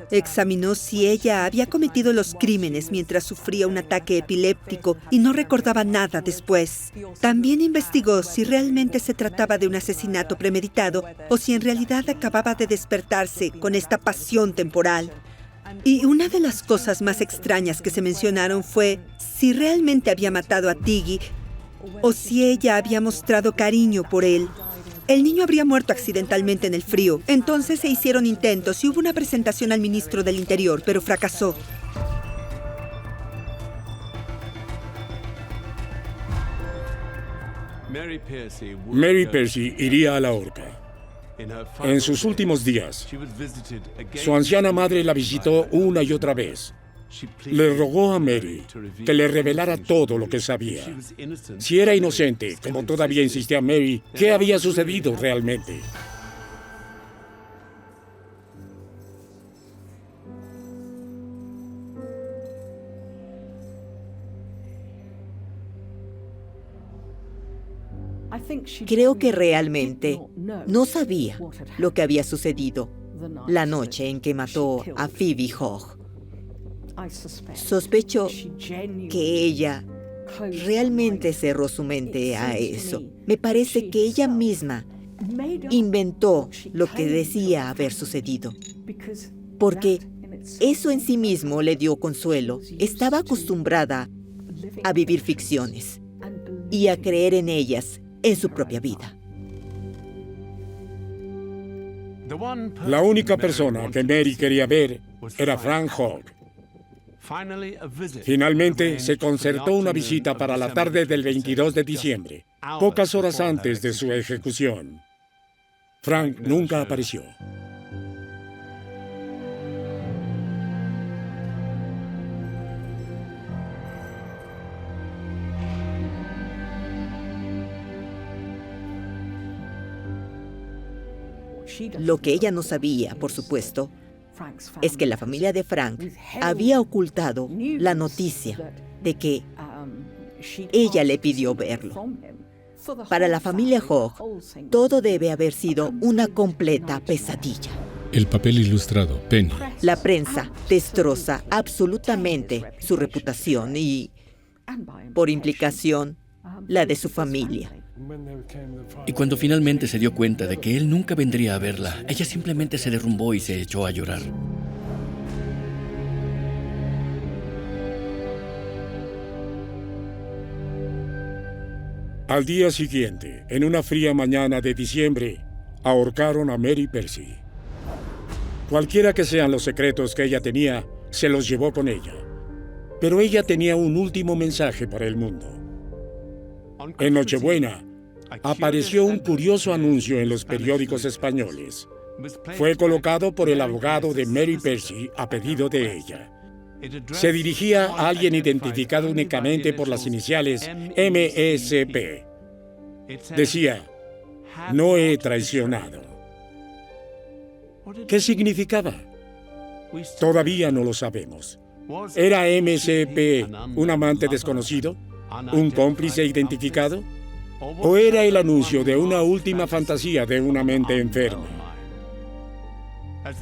S6: Examinó si ella había cometido los crímenes mientras sufría un ataque epiléptico y no recordaba nada después. También investigó si realmente se trataba de un asesinato premeditado o si en realidad acababa de despertarse con esta pasión temporal. Y una de las cosas más extrañas que se mencionaron fue si realmente había matado a Tiggy o si ella había mostrado cariño por él. El niño habría muerto accidentalmente en el frío. Entonces se hicieron intentos y hubo una presentación al ministro del Interior, pero fracasó.
S1: Mary Percy iría a la horca. En sus últimos días, su anciana madre la visitó una y otra vez. Le rogó a Mary que le revelara todo lo que sabía. Si era inocente, como todavía insistía Mary, ¿qué había sucedido realmente?
S3: Creo que realmente no sabía lo que había sucedido la noche en que mató a Phoebe Hogg. Sospecho que ella realmente cerró su mente a eso. Me parece que ella misma inventó lo que decía haber sucedido, porque eso en sí mismo le dio consuelo. Estaba acostumbrada a vivir ficciones y a creer en ellas en su propia vida.
S1: La única persona que Mary quería ver era Frank Hogg. Finalmente, se concertó una visita para la tarde del 22 de diciembre, pocas horas antes de su ejecución. Frank nunca apareció.
S3: Lo que ella no sabía, por supuesto, es que la familia de Frank había ocultado la noticia de que ella le pidió verlo. Para la familia Hogg, todo debe haber sido una completa pesadilla.
S2: El papel ilustrado, Penny.
S3: La prensa destroza absolutamente su reputación y, por implicación, la de su familia.
S4: Y cuando finalmente se dio cuenta de que él nunca vendría a verla, ella simplemente se derrumbó y se echó a llorar.
S1: Al día siguiente, en una fría mañana de diciembre, ahorcaron a Mary Percy. Cualquiera que sean los secretos que ella tenía, se los llevó con ella. Pero ella tenía un último mensaje para el mundo. En Nochebuena, apareció un curioso anuncio en los periódicos españoles. Fue colocado por el abogado de Mary Percy a pedido de ella. Se dirigía a alguien identificado únicamente por las iniciales MESP. Decía, no he traicionado. ¿Qué significaba? Todavía no lo sabemos. ¿Era MSP un amante desconocido? ¿Un cómplice identificado? ¿O era el anuncio de una última fantasía de una mente enferma?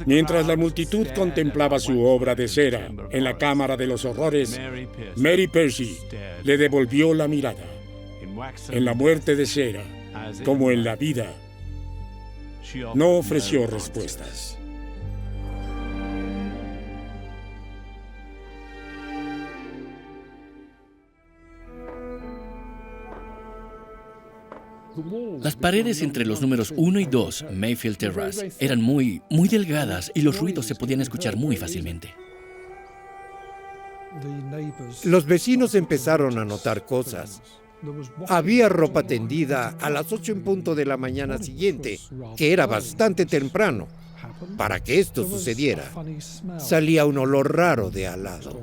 S1: Mientras la multitud contemplaba su obra de cera en la Cámara de los Horrores, Mary Percy le devolvió la mirada. En la muerte de cera, como en la vida, no ofreció respuestas.
S4: Las paredes entre los números 1 y 2, Mayfield Terrace, eran muy delgadas y los ruidos se podían escuchar muy fácilmente.
S5: Los vecinos empezaron a notar cosas. Había ropa tendida a las 8 en punto de la mañana siguiente, que era bastante temprano. Para que esto sucediera, salía un olor raro de al lado.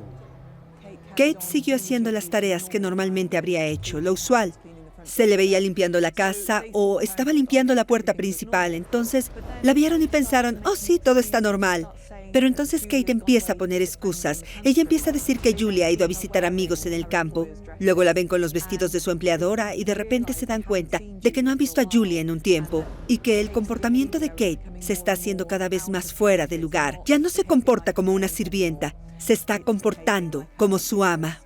S6: Kate siguió haciendo las tareas que normalmente habría hecho, lo usual. Se le veía limpiando la casa o estaba limpiando la puerta principal. Entonces la vieron y pensaron, oh sí, todo está normal. Pero entonces Kate empieza a poner excusas. Ella empieza a decir que Julie ha ido a visitar amigos en el campo. Luego la ven con los vestidos de su empleadora y de repente se dan cuenta de que no han visto a Julie en un tiempo y que el comportamiento de Kate se está haciendo cada vez más fuera de lugar. Ya no se comporta como una sirvienta, se está comportando como su ama.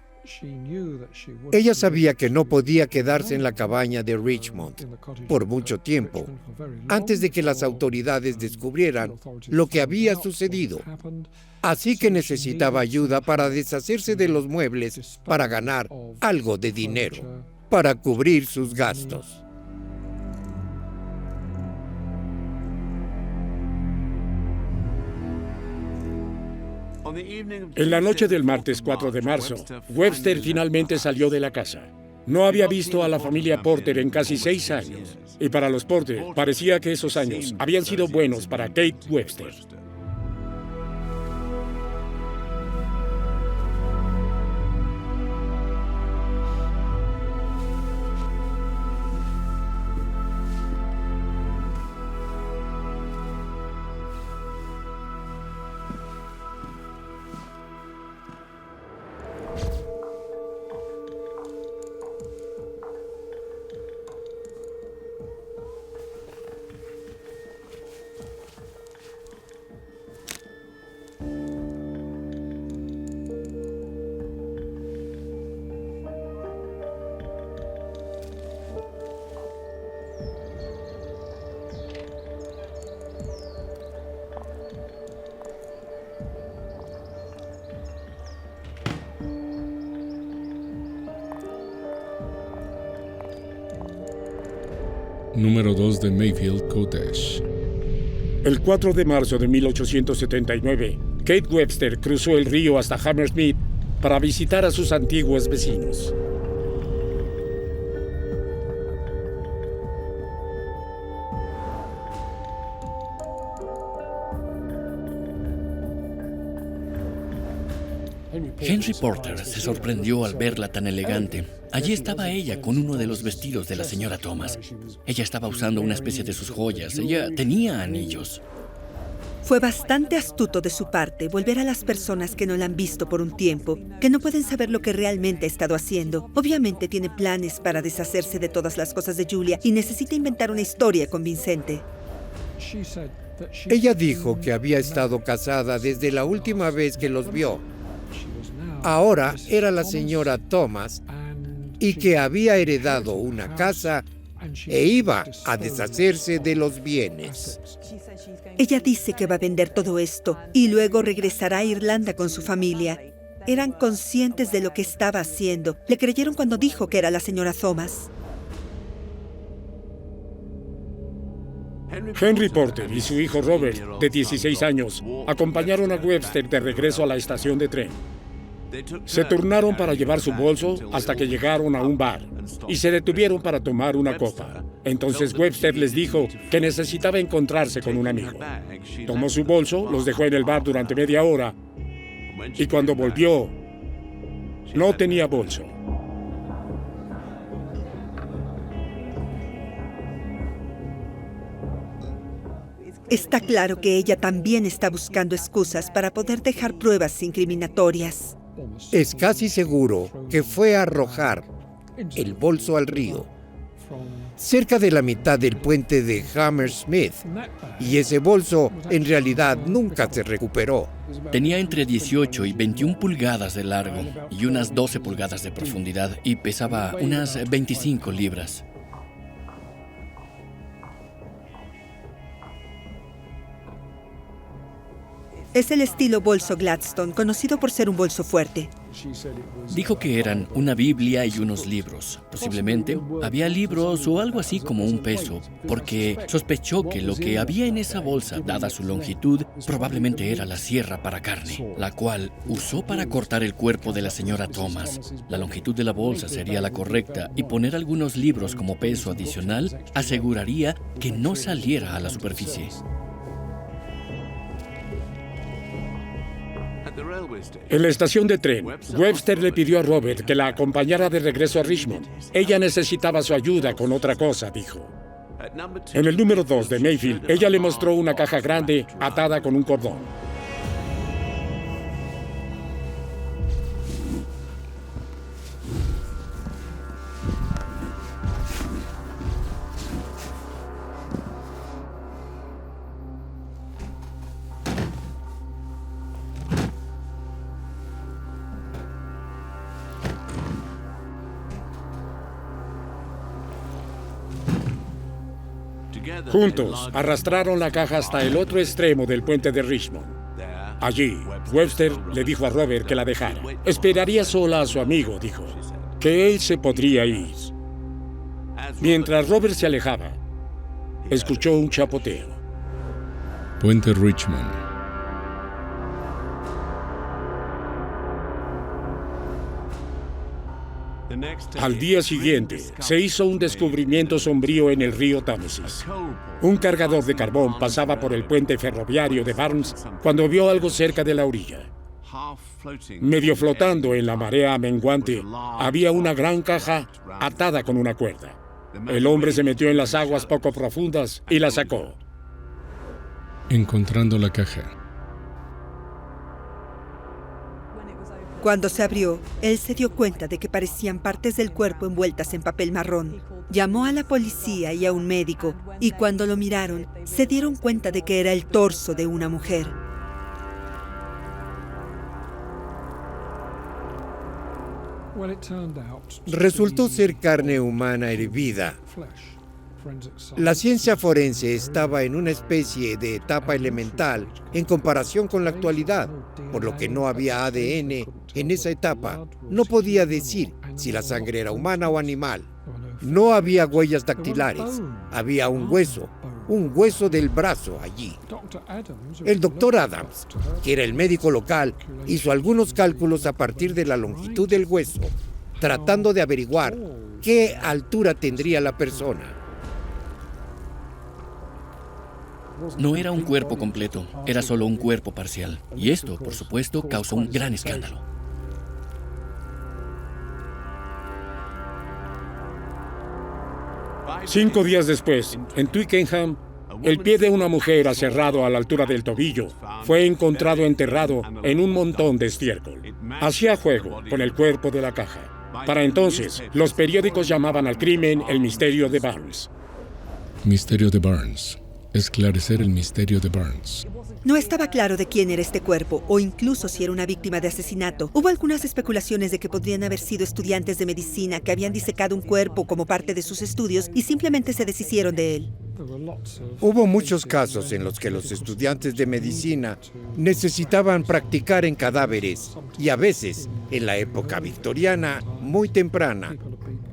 S5: Ella sabía que no podía quedarse en la cabaña de Richmond por mucho tiempo, antes de que las autoridades descubrieran lo que había sucedido. Así que necesitaba ayuda para deshacerse de los muebles, para ganar algo de dinero, para cubrir sus gastos.
S1: En la noche del martes 4 de marzo, Webster finalmente salió de la casa. No había visto a la familia Porter en casi 6 años. Y para los Porter, parecía que esos años habían sido buenos para Kate Webster.
S2: Número 2 de Mayfield Cottage.
S1: El 4 de marzo de 1879, Kate Webster cruzó el río hasta Hammersmith para visitar a sus antiguos vecinos.
S4: Henry Porter se sorprendió al verla tan elegante. Allí estaba ella con uno de los vestidos de la señora Thomas. Ella estaba usando una especie de sus joyas. Ella tenía anillos.
S6: Fue bastante astuto de su parte volver a las personas que no la han visto por un tiempo, que no pueden saber lo que realmente ha estado haciendo. Obviamente tiene planes para deshacerse de todas las cosas de Julia y necesita inventar una historia convincente.
S5: Ella dijo que había estado casada desde la última vez que los vio. Ahora era la señora Thomas y que había heredado una casa e iba a deshacerse de los bienes.
S6: Ella dice que va a vender todo esto y luego regresará a Irlanda con su familia. Eran conscientes de lo que estaba haciendo. Le creyeron cuando dijo que era la señora Thomas.
S1: Henry Porter y su hijo Robert, de 16 años, acompañaron a Webster de regreso a la estación de tren. Se turnaron para llevar su bolso hasta que llegaron a un bar y se detuvieron para tomar una copa. Entonces Webster les dijo que necesitaba encontrarse con un amigo. Tomó su bolso, los dejó en el bar durante media hora y cuando volvió, no tenía bolso.
S6: Está claro que ella también está buscando excusas para poder dejar pruebas incriminatorias.
S5: Es casi seguro que fue a arrojar el bolso al río cerca de la mitad del puente de Hammersmith, y ese bolso en realidad nunca se recuperó.
S4: Tenía entre 18 y 21 pulgadas de largo y unas 12 pulgadas de profundidad y pesaba unas 25 libras.
S6: Es el estilo bolso Gladstone, conocido por ser un bolso fuerte.
S4: Dijo que eran una Biblia y unos libros. Posiblemente había libros o algo así como un peso, porque sospechó que lo que había en esa bolsa, dada su longitud, probablemente era la sierra para carne, la cual usó para cortar el cuerpo de la señora Thomas. La longitud de la bolsa sería la correcta y poner algunos libros como peso adicional aseguraría que no saliera a la superficie.
S1: En la estación de tren, Webster le pidió a Robert que la acompañara de regreso a Richmond. Ella necesitaba su ayuda con otra cosa, dijo. En el número 2 de Mayfield, ella le mostró una caja grande atada con un cordón. Juntos, arrastraron la caja hasta el otro extremo del puente de Richmond. Allí, Webster le dijo a Robert que la dejara. Esperaría sola a su amigo, dijo, que él se podría ir. Mientras Robert se alejaba, escuchó un chapoteo.
S2: Puente Richmond.
S1: Al día siguiente, se hizo un descubrimiento sombrío en el río Támesis. Un cargador de carbón pasaba por el puente ferroviario de Barnes cuando vio algo cerca de la orilla. Medio flotando en la marea menguante, había una gran caja atada con una cuerda. El hombre se metió en las aguas poco profundas y la sacó.
S2: Encontrando la caja.
S6: Cuando se abrió, él se dio cuenta de que parecían partes del cuerpo envueltas en papel marrón. Llamó a la policía y a un médico, y cuando lo miraron, se dieron cuenta de que era el torso de una mujer.
S5: Resultó ser carne humana hervida. La ciencia forense estaba en una especie de etapa elemental en comparación con la actualidad, por lo que no había ADN en esa etapa. No podía decir si la sangre era humana o animal. No había huellas dactilares. Había un hueso del brazo allí. El doctor Adams, que era el médico local, hizo algunos cálculos a partir de la longitud del hueso, tratando de averiguar qué altura tendría la persona.
S4: No era un cuerpo completo, era solo un cuerpo parcial. Y esto, por supuesto, causó un gran escándalo.
S1: Cinco días después, en Twickenham, el pie de una mujer aserrado a la altura del tobillo fue encontrado enterrado en un montón de estiércol. Hacía juego con el cuerpo de la caja. Para entonces, los periódicos llamaban al crimen el misterio de Barnes.
S2: Misterio de Barnes. Esclarecer el misterio de Barnes.
S6: No estaba claro de quién era este cuerpo, o incluso si era una víctima de asesinato. Hubo algunas especulaciones de que podrían haber sido estudiantes de medicina que habían disecado un cuerpo como parte de sus estudios y simplemente se deshicieron de él.
S5: Hubo muchos casos en los que los estudiantes de medicina necesitaban practicar en cadáveres y a veces, en la época victoriana, muy temprana,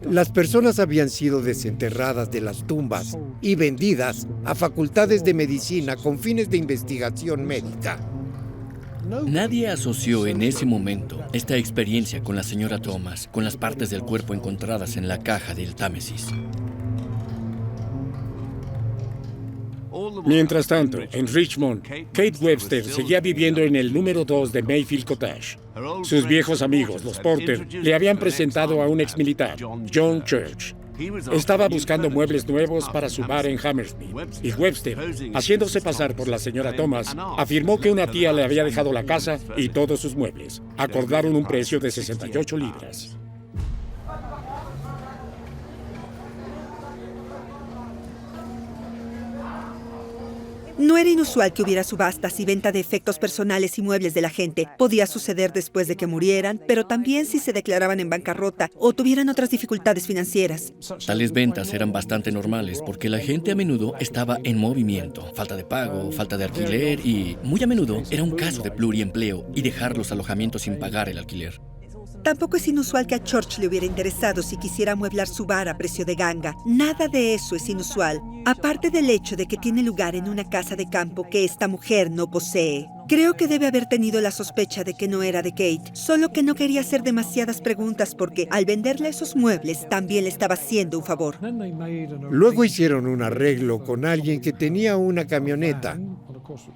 S5: las personas habían sido desenterradas de las tumbas y vendidas a facultades de medicina con fines de investigación médica.
S4: Nadie asoció en ese momento esta experiencia con la señora Thomas, con las partes del cuerpo encontradas en la caja del Támesis.
S1: Mientras tanto, en Richmond, Kate Webster seguía viviendo en el número 2 de Mayfield Cottage. Sus viejos amigos, los Porter, le habían presentado a un exmilitar, John Church. Estaba buscando muebles nuevos para su bar en Hammersmith, y Webster, haciéndose pasar por la señora Thomas, afirmó que una tía le había dejado la casa y todos sus muebles. Acordaron un precio de 68 libras.
S6: No era inusual que hubiera subastas y venta de efectos personales y muebles de la gente. Podía suceder después de que murieran, pero también si se declaraban en bancarrota o tuvieran otras dificultades financieras.
S4: Tales ventas eran bastante normales porque la gente a menudo estaba en movimiento. Falta de pago, falta de alquiler y, muy a menudo, era un caso de pluriempleo y dejar los alojamientos sin pagar el alquiler.
S6: Tampoco es inusual que a Church le hubiera interesado si quisiera amueblar su bar a precio de ganga. Nada de eso es inusual, aparte del hecho de que tiene lugar en una casa de campo que esta mujer no posee. Creo que debe haber tenido la sospecha de que no era de Kate, solo que no quería hacer demasiadas preguntas porque al venderle esos muebles también le estaba haciendo un favor.
S5: Luego hicieron un arreglo con alguien que tenía una camioneta.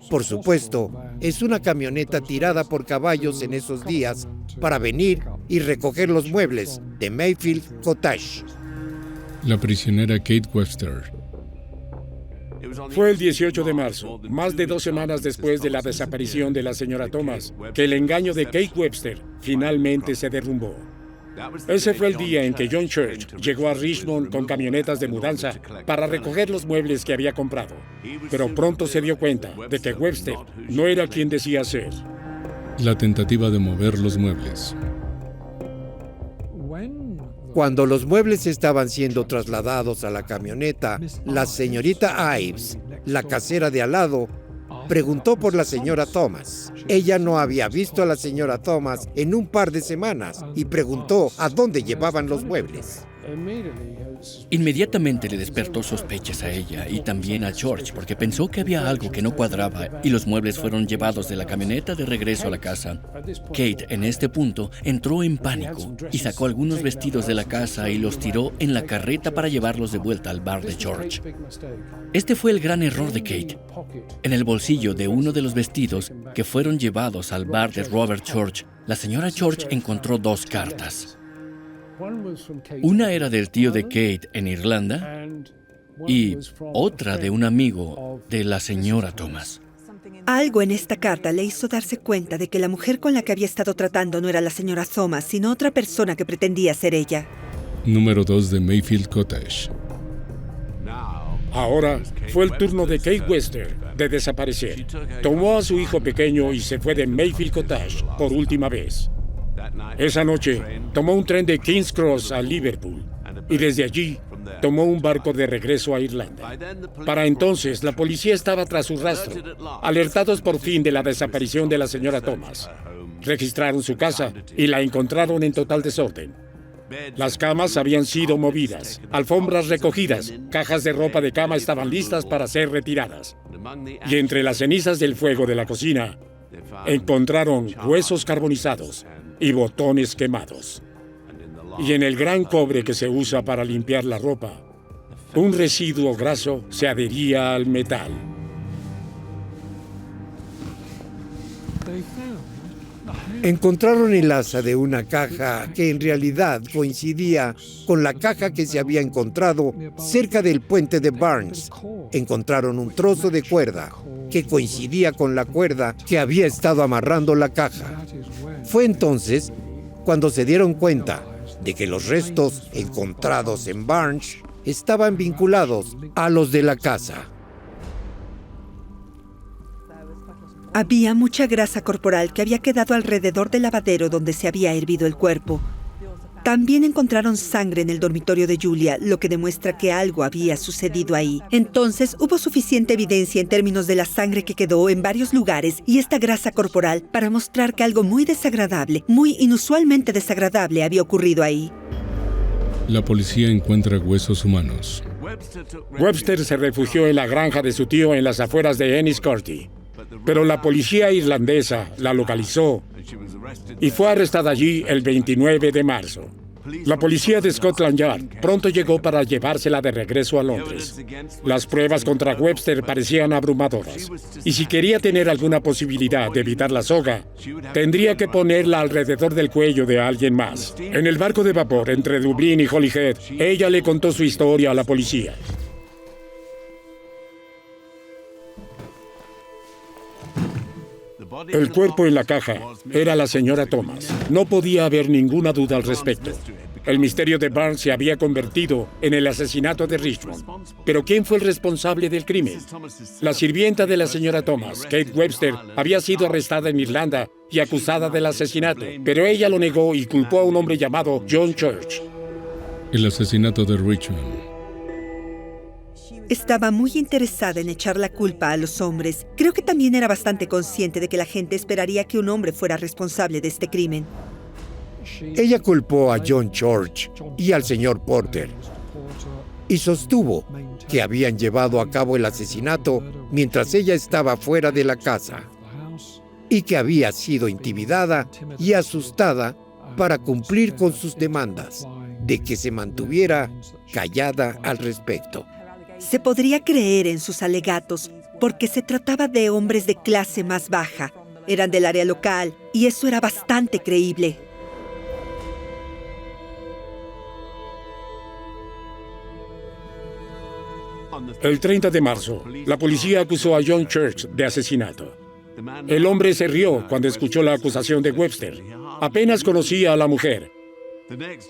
S5: Por supuesto, es una camioneta tirada por caballos en esos días para venir y recoger los muebles de Mayfield Cottage.
S2: La prisionera Kate Webster.
S1: Fue el 18 de marzo, más de 2 semanas después de la desaparición de la señora Thomas, que el engaño de Kate Webster finalmente se derrumbó. Ese fue el día en que John Church llegó a Richmond con camionetas de mudanza para recoger los muebles que había comprado. Pero pronto se dio cuenta de que Webster no era quien decía ser.
S2: La tentativa de mover los muebles.
S5: Cuando los muebles estaban siendo trasladados a la camioneta, la señorita Ives, la casera de al lado, preguntó por la señora Thomas. Ella no había visto a la señora Thomas en un par de semanas y preguntó a dónde llevaban los muebles.
S4: Inmediatamente le despertó sospechas a ella y también a George porque pensó que había algo que no cuadraba y los muebles fueron llevados de la camioneta de regreso a la casa. Kate, en este punto, entró en pánico y sacó algunos vestidos de la casa y los tiró en la carreta para llevarlos de vuelta al bar de George. Este fue el gran error de Kate. En el bolsillo de uno de los vestidos que fueron llevados al bar de Robert George, la señora George encontró 2 cartas. Una era del tío de Kate en Irlanda y otra de un amigo de la señora Thomas.
S6: Algo en esta carta le hizo darse cuenta de que la mujer con la que había estado tratando no era la señora Thomas, sino otra persona que pretendía ser ella.
S2: Número 2 de Mayfield Cottage.
S1: Ahora fue el turno de Kate Webster de desaparecer. Tomó a su hijo pequeño y se fue de Mayfield Cottage por última vez. Esa noche tomó un tren de King's Cross a Liverpool y desde allí tomó un barco de regreso a Irlanda. Para entonces, la policía estaba tras su rastro, alertados por fin de la desaparición de la señora Thomas. Registraron su casa y la encontraron en total desorden. Las camas habían sido movidas, alfombras recogidas, cajas de ropa de cama estaban listas para ser retiradas. Y entre las cenizas del fuego de la cocina, encontraron huesos carbonizados y botones quemados. Y en el gran cobre que se usa para limpiar la ropa, un residuo graso se adhería al metal.
S5: Encontraron el asa de una caja que en realidad coincidía con la caja que se había encontrado cerca del puente de Barnes. Encontraron un trozo de cuerda que coincidía con la cuerda que había estado amarrando la caja. Fue entonces cuando se dieron cuenta de que los restos encontrados en Barnes estaban vinculados a los de la casa.
S6: Había mucha grasa corporal que había quedado alrededor del lavadero donde se había hervido el cuerpo. También encontraron sangre en el dormitorio de Julia, lo que demuestra que algo había sucedido ahí. Entonces, hubo suficiente evidencia en términos de la sangre que quedó en varios lugares y esta grasa corporal para mostrar que algo muy desagradable, muy inusualmente desagradable había ocurrido ahí.
S2: La policía encuentra huesos humanos.
S1: Webster se refugió en la granja de su tío en las afueras de Enniscorthy. Pero la policía irlandesa la localizó y fue arrestada allí el 29 de marzo. La policía de Scotland Yard pronto llegó para llevársela de regreso a Londres. Las pruebas contra Webster parecían abrumadoras, y si quería tener alguna posibilidad de evitar la soga, tendría que ponerla alrededor del cuello de alguien más. En el barco de vapor entre Dublín y Holyhead, ella le contó su historia a la policía. El cuerpo en la caja era la señora Thomas. No podía haber ninguna duda al respecto. El misterio de Barnes se había convertido en el asesinato de Richmond. Pero ¿quién fue el responsable del crimen? La sirvienta de la señora Thomas, Kate Webster, había sido arrestada en Irlanda y acusada del asesinato, pero ella lo negó y culpó a un hombre llamado John Church.
S2: El asesinato de Richmond.
S6: Estaba muy interesada en echar la culpa a los hombres. Creo que también era bastante consciente de que la gente esperaría que un hombre fuera responsable de este crimen.
S5: Ella culpó a John Church y al señor Porter y sostuvo que habían llevado a cabo el asesinato mientras ella estaba fuera de la casa y que había sido intimidada y asustada para cumplir con sus demandas de que se mantuviera callada al respecto.
S6: Se podría creer en sus alegatos porque se trataba de hombres de clase más baja. Eran del área local y eso era bastante creíble.
S1: El 30 de marzo, la policía acusó a John Church de asesinato. El hombre se rió cuando escuchó la acusación de Webster. Apenas conocía a la mujer.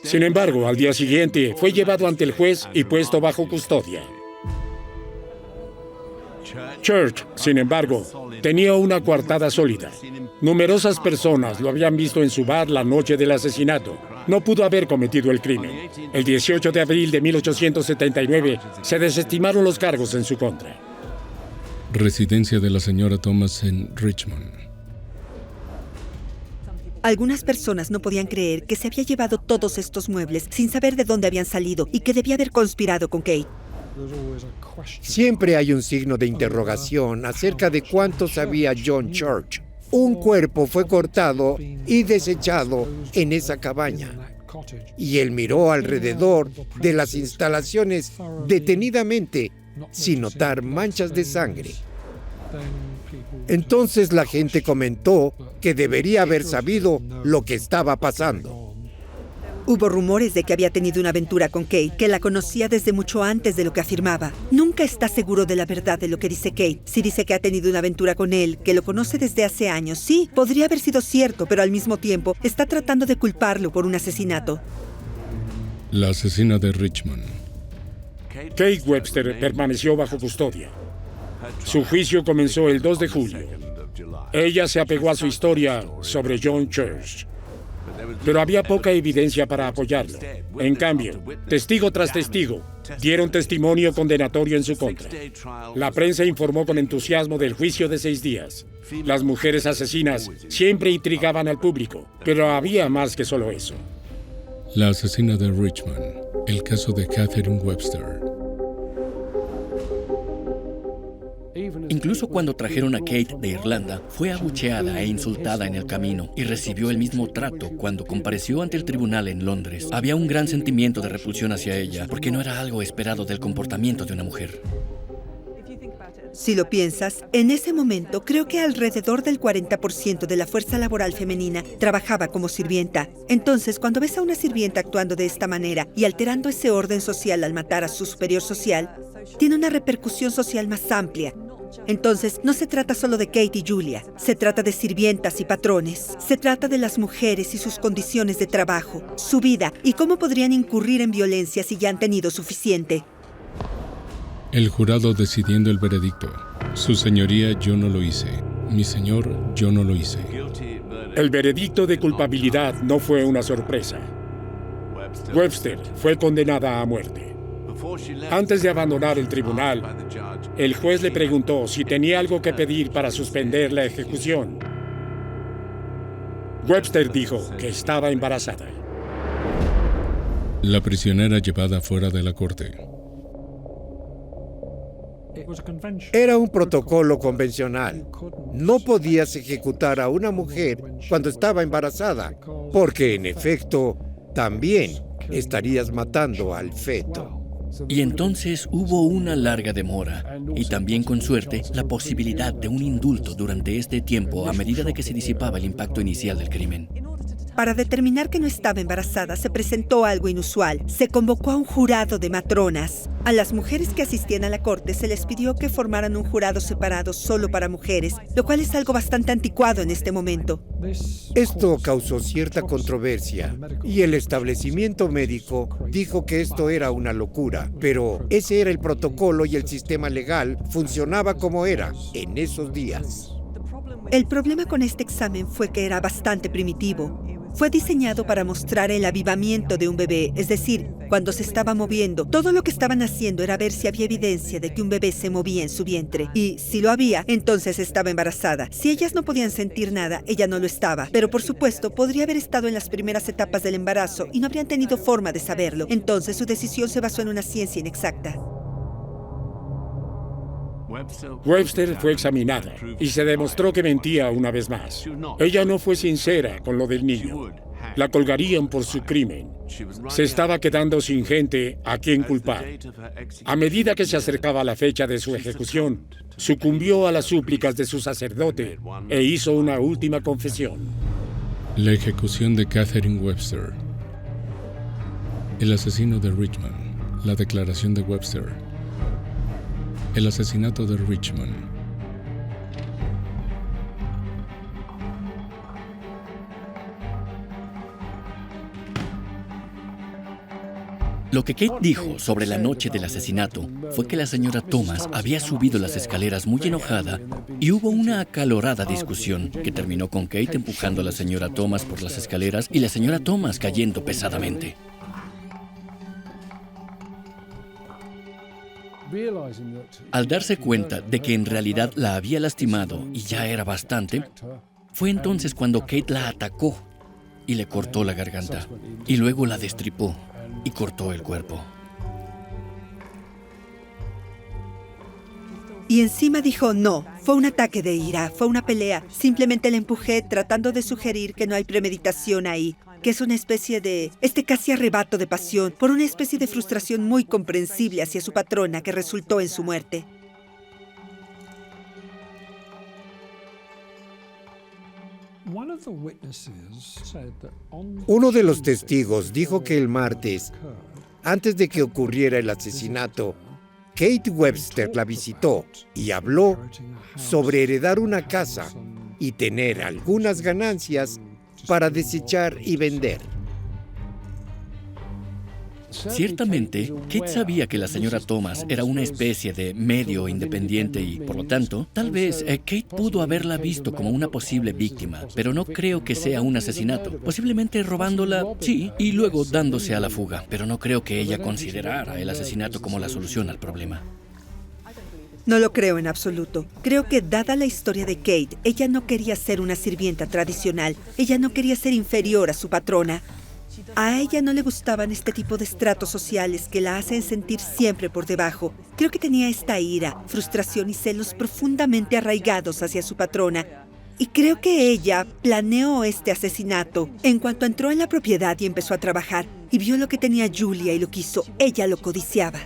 S1: Sin embargo, al día siguiente fue llevado ante el juez y puesto bajo custodia. Church, sin embargo, tenía una coartada sólida. Numerosas personas lo habían visto en su bar la noche del asesinato. No pudo haber cometido el crimen. El 18 de abril de 1879 se desestimaron los cargos en su contra.
S2: Residencia de la señora Thomas en Richmond.
S6: Algunas personas no podían creer que se había llevado todos estos muebles sin saber de dónde habían salido y que debía haber conspirado con Kate.
S5: Siempre hay un signo de interrogación acerca de cuánto sabía John Church. Un cuerpo fue cortado y desechado en esa cabaña, y él miró alrededor de las instalaciones detenidamente, sin notar manchas de sangre. Entonces la gente comentó que debería haber sabido lo que estaba pasando.
S6: Hubo rumores de que había tenido una aventura con Kate, que la conocía desde mucho antes de lo que afirmaba. Nunca está seguro de la verdad de lo que dice Kate. Si dice que ha tenido una aventura con él, que lo conoce desde hace años, sí, podría haber sido cierto, pero al mismo tiempo está tratando de culparlo por un asesinato.
S2: La asesina de Richmond.
S1: Kate Webster permaneció bajo custodia. Su juicio comenzó el 2 de julio. Ella se apegó a su historia sobre John Church, pero había poca evidencia para apoyarlo. En cambio, testigo tras testigo dieron testimonio condenatorio en su contra. La prensa informó con entusiasmo del juicio de 6 días. Las mujeres asesinas siempre intrigaban al público, pero había más que solo eso.
S2: La asesina de Richmond. El caso de Catherine Webster.
S4: Incluso cuando trajeron a Kate de Irlanda, fue abucheada e insultada en el camino y recibió el mismo trato cuando compareció ante el tribunal en Londres. Había un gran sentimiento de repulsión hacia ella, porque no era algo esperado del comportamiento de una mujer.
S6: Si lo piensas, en ese momento creo que alrededor del 40% de la fuerza laboral femenina trabajaba como sirvienta. Entonces, cuando ves a una sirvienta actuando de esta manera y alterando ese orden social al matar a su superior social, tiene una repercusión social más amplia. Entonces, no se trata solo de Kate y Julia. Se trata de sirvientas y patrones. Se trata de las mujeres y sus condiciones de trabajo, su vida y cómo podrían incurrir en violencia si ya han tenido suficiente.
S2: El jurado decidiendo el veredicto. Su señoría, yo no lo hice. Mi señor, yo no lo hice.
S1: El veredicto de culpabilidad no fue una sorpresa. Webster fue condenada a muerte. Antes de abandonar el tribunal, el juez le preguntó si tenía algo que pedir para suspender la ejecución. Webster dijo que estaba embarazada.
S2: La prisionera llevada fuera de la corte.
S5: Era un protocolo convencional. No podías ejecutar a una mujer cuando estaba embarazada, porque en efecto, también estarías matando al feto.
S4: Y entonces hubo una larga demora, y también con suerte la posibilidad de un indulto durante este tiempo a medida de que se disipaba el impacto inicial del crimen.
S6: Para determinar que no estaba embarazada, se presentó algo inusual. Se convocó a un jurado de matronas. A las mujeres que asistían a la corte se les pidió que formaran un jurado separado solo para mujeres, lo cual es algo bastante anticuado en este momento.
S5: Esto causó cierta controversia y el establecimiento médico dijo que esto era una locura, pero ese era el protocolo y el sistema legal funcionaba como era en esos días.
S6: El problema con este examen fue que era bastante primitivo. Fue diseñado para mostrar el avivamiento de un bebé, es decir, cuando se estaba moviendo. Todo lo que estaban haciendo era ver si había evidencia de que un bebé se movía en su vientre. Y si lo había, entonces estaba embarazada. Si ellas no podían sentir nada, ella no lo estaba. Pero por supuesto, podría haber estado en las primeras etapas del embarazo y no habrían tenido forma de saberlo. Entonces su decisión se basó en una ciencia inexacta.
S1: Webster fue examinada y se demostró que mentía una vez más. Ella no fue sincera con lo del niño. La colgarían por su crimen. Se estaba quedando sin gente a quien culpar. A medida que se acercaba la fecha de su ejecución, sucumbió a las súplicas de su sacerdote e hizo una última confesión.
S2: La ejecución de Catherine Webster. El asesino de Richmond. La declaración de Webster. El asesinato de Richmond.
S4: Lo que Kate dijo sobre la noche del asesinato fue que la señora Thomas había subido las escaleras muy enojada y hubo una acalorada discusión que terminó con Kate empujando a la señora Thomas por las escaleras y la señora Thomas cayendo pesadamente. Al darse cuenta de que en realidad la había lastimado y ya era bastante, fue entonces cuando Kate la atacó y le cortó la garganta, y luego la destripó y cortó el cuerpo.
S6: Y encima dijo, no, fue un ataque de ira, fue una pelea. Simplemente la empujé tratando de sugerir que no hay premeditación ahí, que es una especie de, casi arrebato de pasión, por una especie de frustración muy comprensible hacia su patrona que resultó en su muerte.
S5: Uno de los testigos dijo que el martes, antes de que ocurriera el asesinato, Kate Webster la visitó y habló sobre heredar una casa y tener algunas ganancias para desechar y vender.
S4: Ciertamente, Kate sabía que la señora Thomas era una especie de medio independiente y, por lo tanto, tal vez Kate pudo haberla visto como una posible víctima, pero no creo que sea un asesinato. Posiblemente robándola, sí, y luego dándose a la fuga, pero no creo que ella considerara el asesinato como la solución al problema.
S6: No lo creo en absoluto. Creo que, dada la historia de Kate, ella no quería ser una sirvienta tradicional. Ella no quería ser inferior a su patrona. A ella no le gustaban este tipo de estratos sociales que la hacen sentir siempre por debajo. Creo que tenía esta ira, frustración y celos profundamente arraigados hacia su patrona. Y creo que ella planeó este asesinato. En cuanto entró en la propiedad y empezó a trabajar, y vio lo que tenía Julia y lo quiso, ella lo codiciaba.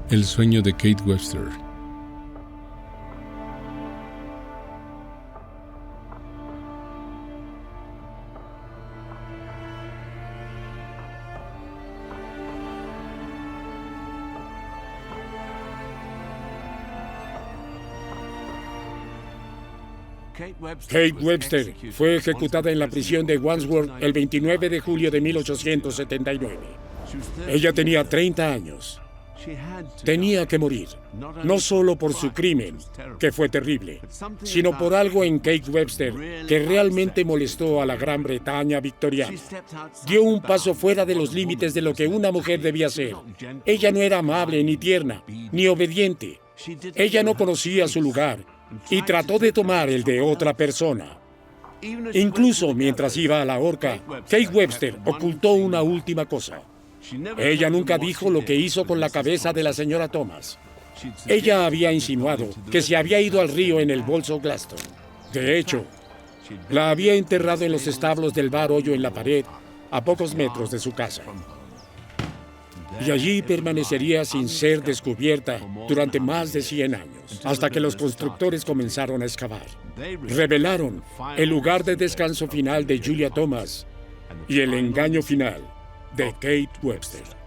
S2: El sueño de Kate Webster.
S1: Kate Webster fue ejecutada en la prisión de Wandsworth el 29 de julio de 1879. Ella tenía 30 años. Tenía que morir, no solo por su crimen, que fue terrible, sino por algo en Kate Webster que realmente molestó a la Gran Bretaña victoriana. Dio un paso fuera de los límites de lo que una mujer debía ser. Ella no era amable, ni tierna, ni obediente. Ella no conocía su lugar y trató de tomar el de otra persona. Incluso mientras iba a la horca, Kate Webster ocultó una última cosa. Ella nunca dijo lo que hizo con la cabeza de la señora Thomas. Ella había insinuado que se había ido al río en el bolso Glaston. De hecho, la había enterrado en los establos del bar Hoyo en la Pared, a pocos metros de su casa. Y allí permanecería sin ser descubierta durante más de 100 años, hasta que los constructores comenzaron a excavar. Revelaron el lugar de descanso final de Julia Thomas y el engaño final de Kate Webster.